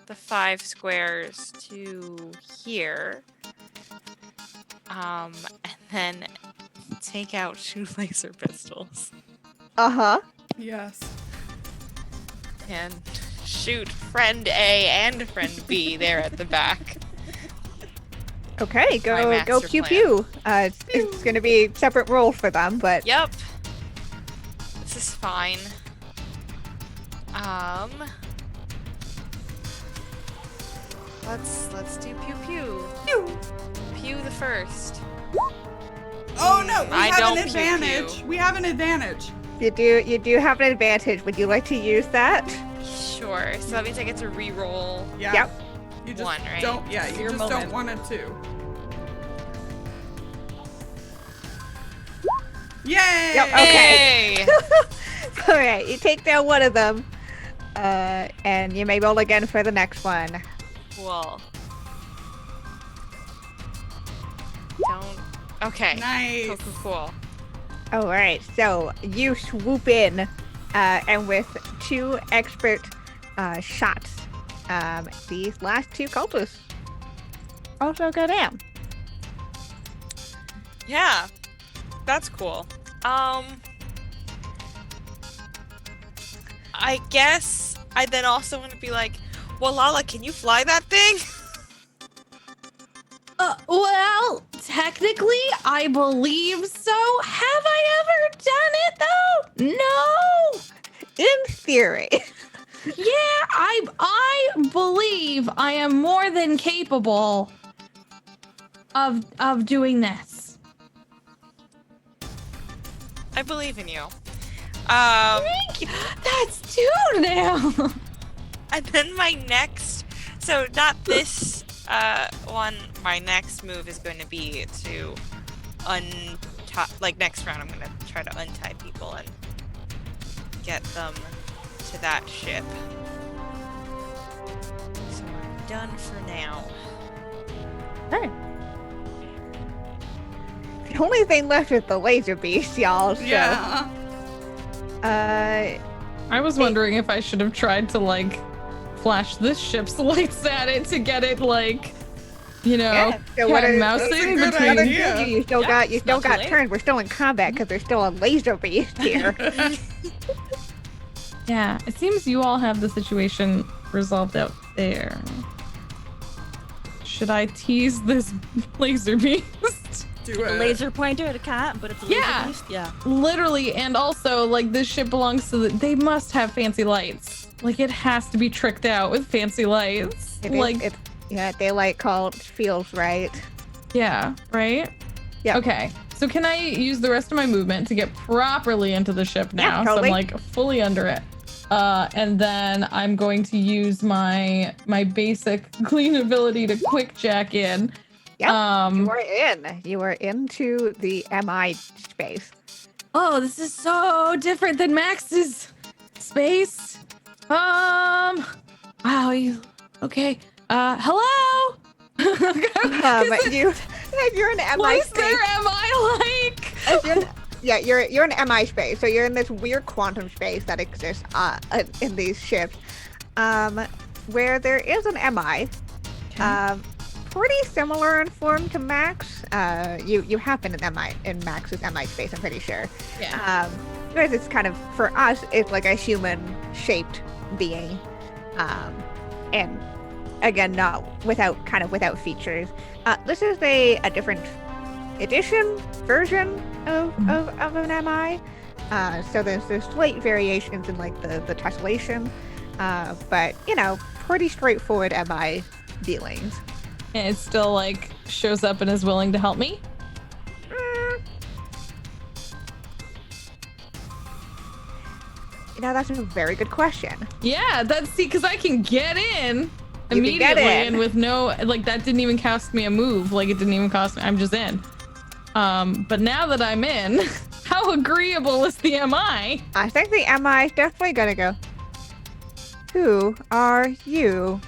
the 5 squares to here. And then take out 2 laser pistols Uh-huh. Yes. and shoot friend A and friend B there at the back. Okay, My go master pew plan. pew. It's gonna be separate roles for them, but Yep. This is fine. Let's do pew pew. Pew. Pew the first. Oh no, we I have don't an pew advantage. pew. We have an advantage. you do have an advantage. Would you like to use that? Sure. So that means I get to re-roll. Yeah. Yep. You just 1, right? don't. Yeah, It's you your just don't moment. want it to. Yay! Yep, okay. Hey! All right, you take down one of them, and you may roll again for the next one. Cool. Don't. Okay. Nice. Cool. All right, so you swoop in, and with 2 expert shots, these last 2 cultists also go down. Yeah. That's cool. I guess I then also want to be like, Wallahlah, can you fly that thing? Well, technically, I believe so. Have I ever done it though? No. In theory. Yeah, I believe I am more than capable of doing this. I believe in you. Thank you. That's 2 now. And then my next, so not this one, my next move is going to be to like next round, I'm gonna try to untie people and get them to that ship. So I'm done for now. Okay. The only thing left is the laser beast, y'all. So, Yeah. I was wondering if I should have tried to like flash this ship's lights at it to get it like, you know, Yeah, so cat what and is- mousing That's a good between. idea. you still Yeah, got not too late. turned. We're still in combat because there's still a laser beast here. Yeah, it seems you all have the situation resolved out there. Should I tease this laser beast? Do A it. laser pointer at a cat, but it's a laser Yeah. beast. Yeah. Literally, and also, like, this ship belongs to the. They must have fancy lights. Like, it has to be tricked out with fancy lights. Daylight call feels right. Yeah, right? Yeah. Okay, so can I use the rest of my movement to get properly into the ship now? Yeah, So totally. I'm, like, fully under it. And then I'm going to use my basic clean ability to quick jack in. Yep. You are into the MI space. Oh, this is so different than Max's space. Wow. Okay. Hello. You're in MI Place space. there am I like? You're in MI space, so you're in this weird quantum space that exists in these ships, where there is an MI, pretty similar in form to Max. You happen in Max's MI space, I'm pretty sure. Yeah. Whereas it's kind of, for us, it's like a human-shaped being, and again, not without features. This is a different version of an MI. So there's slight variations in like the tessellation, but pretty straightforward MI dealings. And it still like shows up and is willing to help me. That's a very good question. Yeah, because I can get in can immediately get in. and with no like that didn't even cost me a move. Like it didn't even cost me. I'm just in. But now that I'm in, how agreeable is the MI? I think the MI is definitely gonna go. Who are you?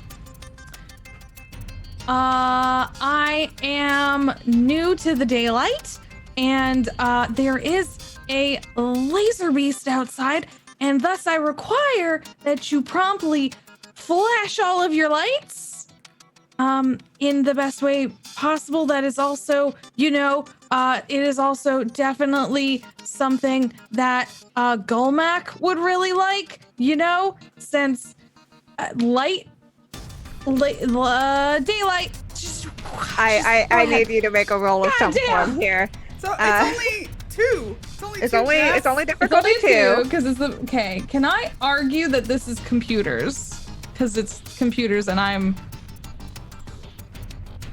I am new to the daylight, and there is a laser beast outside, and thus I require that you promptly flash all of your lights in the best way possible. That is also, it is also definitely something that Gulmak would really like, since daylight. Just I need you to make a roll of some Goddamn. form here. So it's only two. It's only difficulty It's two. only because it's the okay. Can I argue that this is computers? Because it's computers, and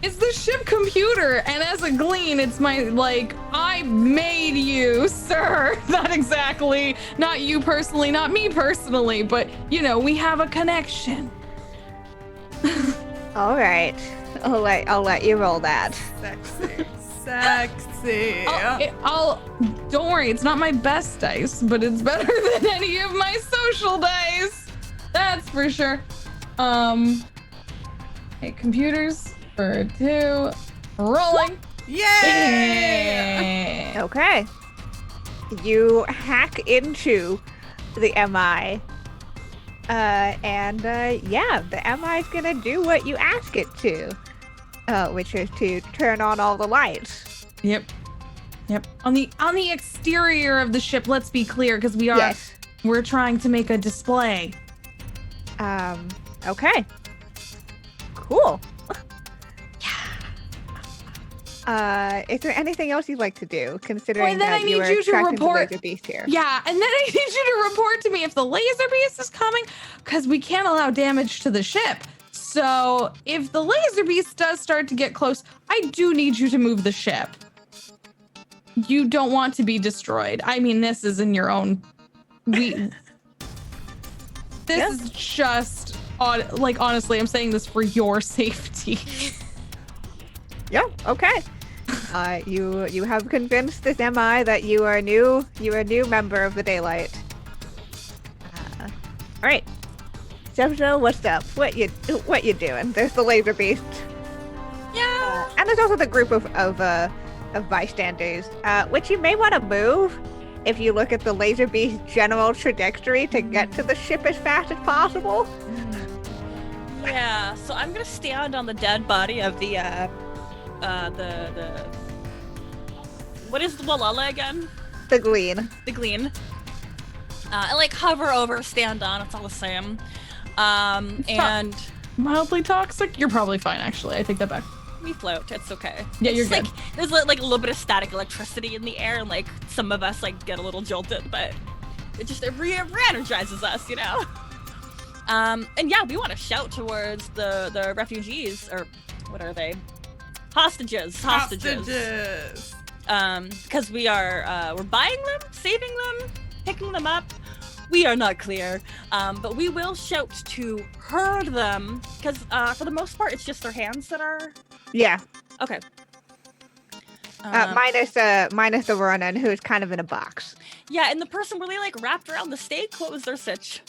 it's the ship computer, and as a glean, it's I made you, sir. Not exactly, not you personally, not me personally, but we have a connection. All right, I'll let you roll that. Sexy. Don't worry, it's not my best dice, but it's better than any of my social dice. That's for sure. Okay, computers for 2. Rolling. Yay! Okay, you hack into the MI. The MI's gonna do what you ask it to, which is to turn on all the lights. Yep. On the exterior of the ship, let's be clear, because Yes. we're trying to make a display. Okay. Cool. Is there anything else you'd like to do, considering then I that need you are you to tracking the report- laser beast here? Yeah, and then I need you to report to me if the laser beast is coming, because we can't allow damage to the ship. So if the laser beast does start to get close, I do need you to move the ship. You don't want to be destroyed. I mean, this is in your own. This is just honestly, I'm saying this for your safety. Yeah. Okay. You have convinced this MI that you are a new member of the Daylight. All right, Zev'xo, what's up? What you doing? There's the laser beast. Yeah. And there's also the group of bystanders, which you may want to move if you look at the laser beast's general trajectory to get to the ship as fast as possible. Yeah, so I'm gonna stand on the dead body of the what is the Wallahlah again? The Glean. The Glean. And like hover over, stand on, it's all the same. And Mildly toxic? You're probably fine, actually. I take that back. we float, it's okay. Yeah, you're It's good. like there's like a little bit of static electricity in the air, and like some of us like get a little jolted, but it re-energizes us, you know? And yeah, we want to shout towards the refugees, or what are they? Hostages. Because we're buying them, saving them, picking them up. We are not clear, but we will shout to herd them, because for the most part, it's just their hands that are... Yeah. Okay. Minus the Ronin, who's kind of in a box. Yeah, and the person were they like wrapped around the stake? What was their sitch?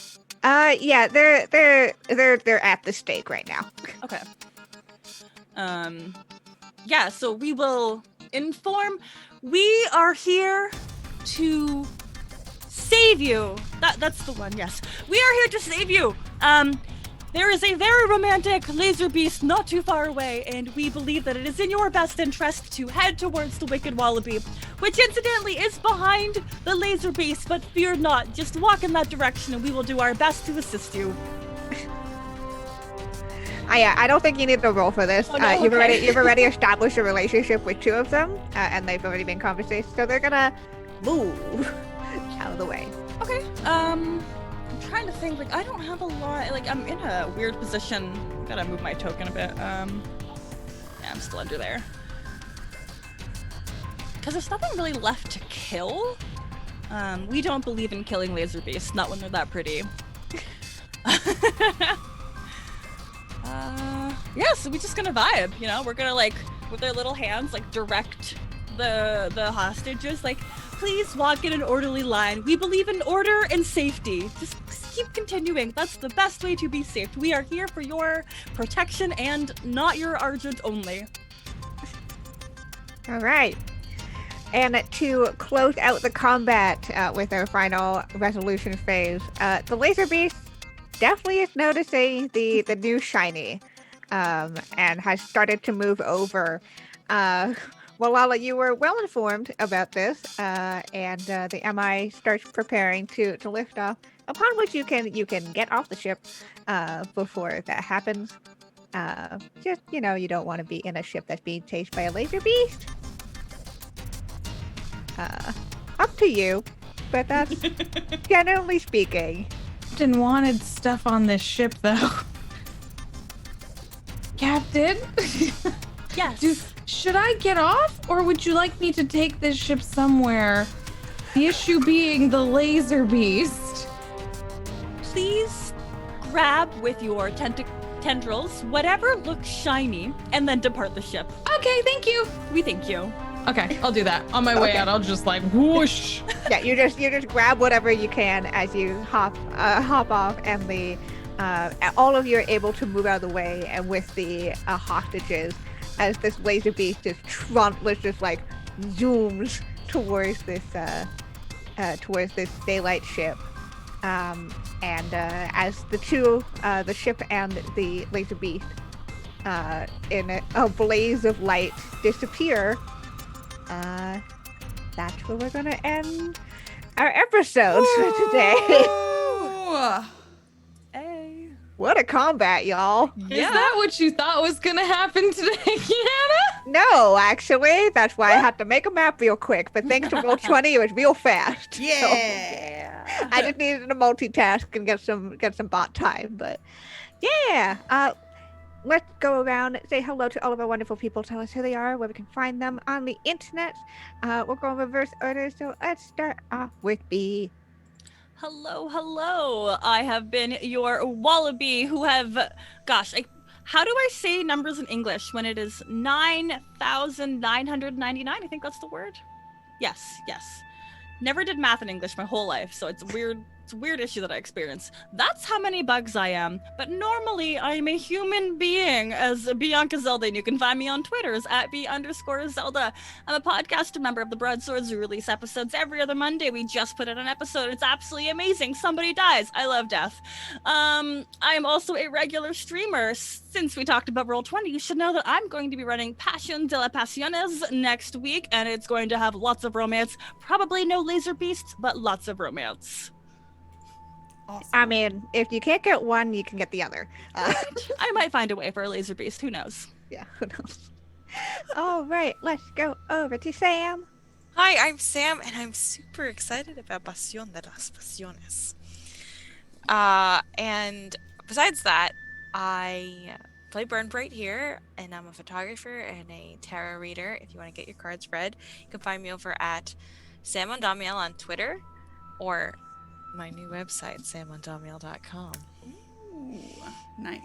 Yeah, they're at the stake right now. Okay. Yeah, so we will inform. We are here to save you. That's the one, yes. We are here to save you. There is a very romantic laser beast not too far away, and we believe that it is in your best interest to head towards the Wicked Wallaby, which incidentally is behind the laser beast, but fear not. Just walk in that direction and we will do our best to assist you. I don't think you need to roll for this. Oh, no? You've Okay. already established a relationship with two of them, and they've already been conversations, so they're gonna move out of the way. Okay. I'm trying to think, like, I don't have a lot, like, I'm in a weird position. Gotta move my token a bit. Yeah, I'm still under there. Because there's nothing really left to kill. We don't believe in killing laser beasts, not when they're that pretty. Yeah, so we're just gonna vibe, you know? We're gonna, like, with our little hands, like, direct the hostages, like, please walk in an orderly line. We believe in order and safety. Just keep continuing. That's the best way to be safe. We are here for your protection and not your Argent only. All right. And to close out the combat with our final resolution phase, the laser beast definitely is noticing the new shiny, and has started to move over. Wallahlah, you were well informed about this, and the MI starts preparing to lift off. Upon which you can get off the ship before that happens. Just you don't want to be in a ship that's being chased by a laser beast. Up to you, but that's generally speaking. Captain wanted stuff on this ship, though. Captain? Yes. Should I get off, or would you like me to take this ship somewhere? The issue being the laser beast. Please grab with your tendrils whatever looks shiny and then depart the ship. Okay, thank you. We thank you. Okay, I'll do that. On my way Okay. out, I'll just like whoosh. Yeah, you just grab whatever you can as you hop off, and the all of you are able to move out of the way, and with the hostages, as this laser beast just like zooms towards this daylight ship, and as the two, the ship and the laser beast, in a blaze of light disappear. That's where we're gonna end our episode for today. Ooh. Hey. What a combat, y'all. Is that what you thought was gonna happen today, Kienna? No, actually, that's why I had to make a map real quick. But thanks to Roll20, it was real fast. So Yeah. I just needed to multitask and get some bot time. But yeah, let's go around, say hello to all of our wonderful people, tell us who they are, where we can find them on the internet. We'll go in reverse order, so let's start off with B. Hello, hello. I have been your wallaby who have, gosh, How do I say numbers in English when it is 9,999? I think that's the word. Yes. Never did math in English my whole life, so it's weird. It's a weird issue that I experience. That's how many bugs I am. But normally, I'm a human being as Bianca Zelda, and you can find me on Twitter as @B_Zelda. I'm a podcaster member of the Broadswords who release episodes every other Monday. We just put out an episode. It's absolutely amazing. Somebody dies. I love death. I am also a regular streamer. Since we talked about Roll20, you should know that I'm going to be running Passion de la Pasiones next week, and it's going to have lots of romance. Probably no laser beasts, but lots of romance. Awesome. I mean, if you can't get one, you can get the other. I might find a way for a laser beast. Who knows? Yeah, who knows? All right, let's go over to Sam. Hi, I'm Sam, and I'm super excited about Pasión de las Pasiones. And besides that, I play Burn Bryte here, and I'm a photographer and a tarot reader. If you want to get your cards read, you can find me over at SamOnDamiel on Twitter, or my new website, samondamiel.com. Ooh, nice.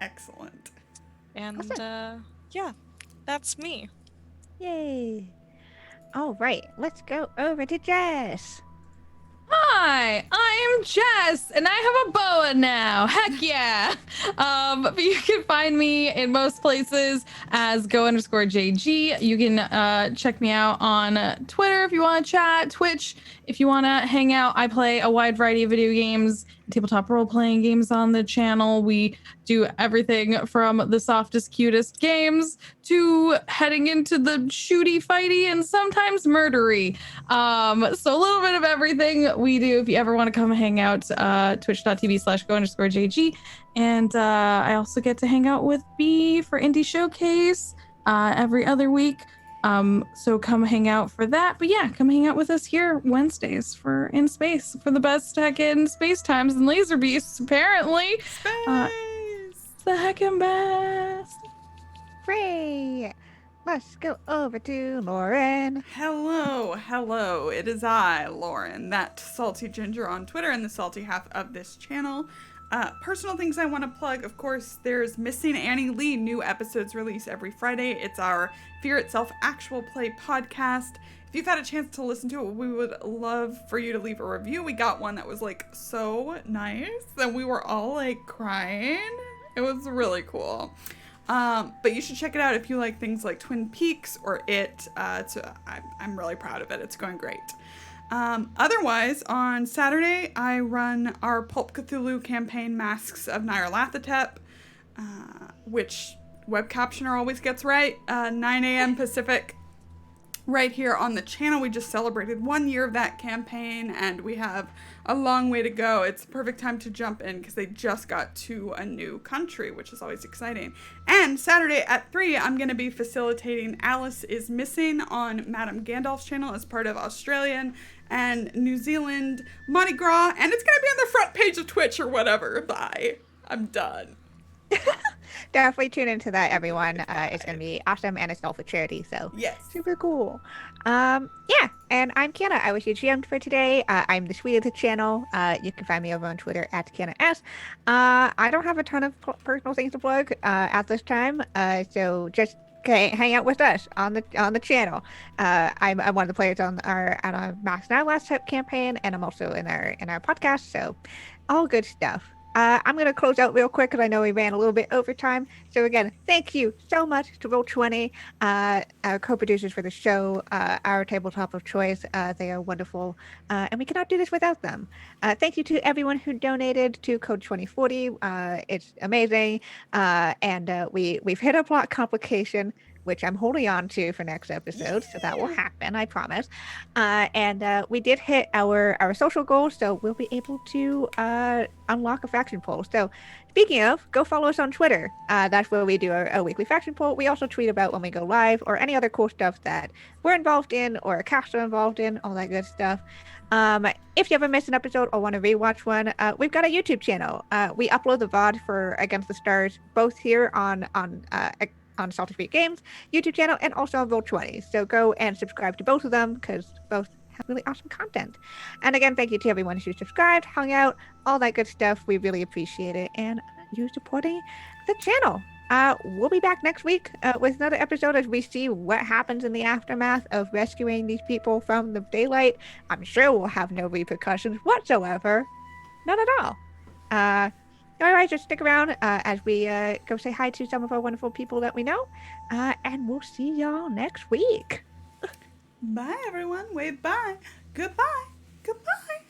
Excellent. And Awesome. yeah, that's me. Yay. All right, let's go over to Jess. Hi, I'm Jess, and I have a boa now. Heck yeah! But you can find me in most places as go_JG. You can check me out on Twitter if you want to chat, Twitch if you want to hang out. I play a wide variety of video games, tabletop role-playing games on the channel. We do everything from the softest, cutest games to heading into the shooty, fighty, and sometimes murdery. So a little bit of everything we do. If you ever want to come hang out, twitch.tv/go_JG. And I also get to hang out with B for Indie Showcase every other week. So come hang out for that. But yeah, come hang out with us here Wednesdays for In Space for the best heckin' space times and laser beasts, apparently. Space! It's the heckin' best. Great. Let's go over to Lauren. Hello. It is I, Lauren, that salty ginger on Twitter and the salty half of this channel. Personal things I want to plug, of course, there's Missing Annie Lee, new episodes release every Friday. It's our Fear Itself actual play podcast. If you've had a chance to listen to it, we would love for you to leave a review. We got one that was like so nice that we were all like crying. It was really cool. But you should check it out if you like things like Twin Peaks or It. I'm really proud of it. It's going great. Otherwise, on Saturday, I run our Pulp Cthulhu campaign, Masks of Nyarlathotep, which web captioner always gets right, 9 a.m. Pacific, right here on the channel. We just celebrated 1 year of that campaign, and we have a long way to go. It's the perfect time to jump in because they just got to a new country, which is always exciting. And Saturday at 3, I'm going to be facilitating Alice is Missing on Madame Gandalf's channel as part of Australian and New Zealand Mardi Gras, and it's going to be on the front page of Twitch or whatever. Bye. I'm done. Definitely tune into that, everyone. It's going to be awesome, and it's all for charity, so Yes. super cool. Yeah, and I'm Kienna. I was your GM for today. I'm the sweet of the channel. You can find me over on Twitter at KiennaS. I don't have a ton of personal things to plug at this time, so just hang out with us on the channel. I'm one of the players on our Max Now Last Type campaign, and I'm also in our podcast, so all good stuff. I'm going to close out real quick because I know we ran a little bit over time. So again, thank you so much to Roll20, our co-producers for the show, our tabletop of choice. They are wonderful, and we cannot do this without them. Thank you to everyone who donated to Code 2040. It's amazing, and we've hit a plot complication, which I'm holding on to for next episode, so that will happen, I promise. And we did hit our social goals, so we'll be able to unlock a faction poll. So speaking of, go follow us on Twitter. That's where we do our weekly faction poll. We also tweet about when we go live or any other cool stuff that we're involved in or a cast are involved in, all that good stuff. If you ever miss an episode or want to rewatch one, we've got a YouTube channel. We upload the VOD for Against the Stars, both here on Salty Street Games YouTube channel and also on Roll20. So go and subscribe to both of them because both have really awesome content. And again, thank you to everyone who subscribed, hung out, all that good stuff. We really appreciate it. And you supporting the channel. We'll be back next week with another episode as we see what happens in the aftermath of rescuing these people from the daylight. I'm sure we'll have no repercussions whatsoever. None at all. Otherwise, just stick around as we go say hi to some of our wonderful people that we know. And we'll see y'all next week. Bye, everyone. Wait, bye. Goodbye. Goodbye.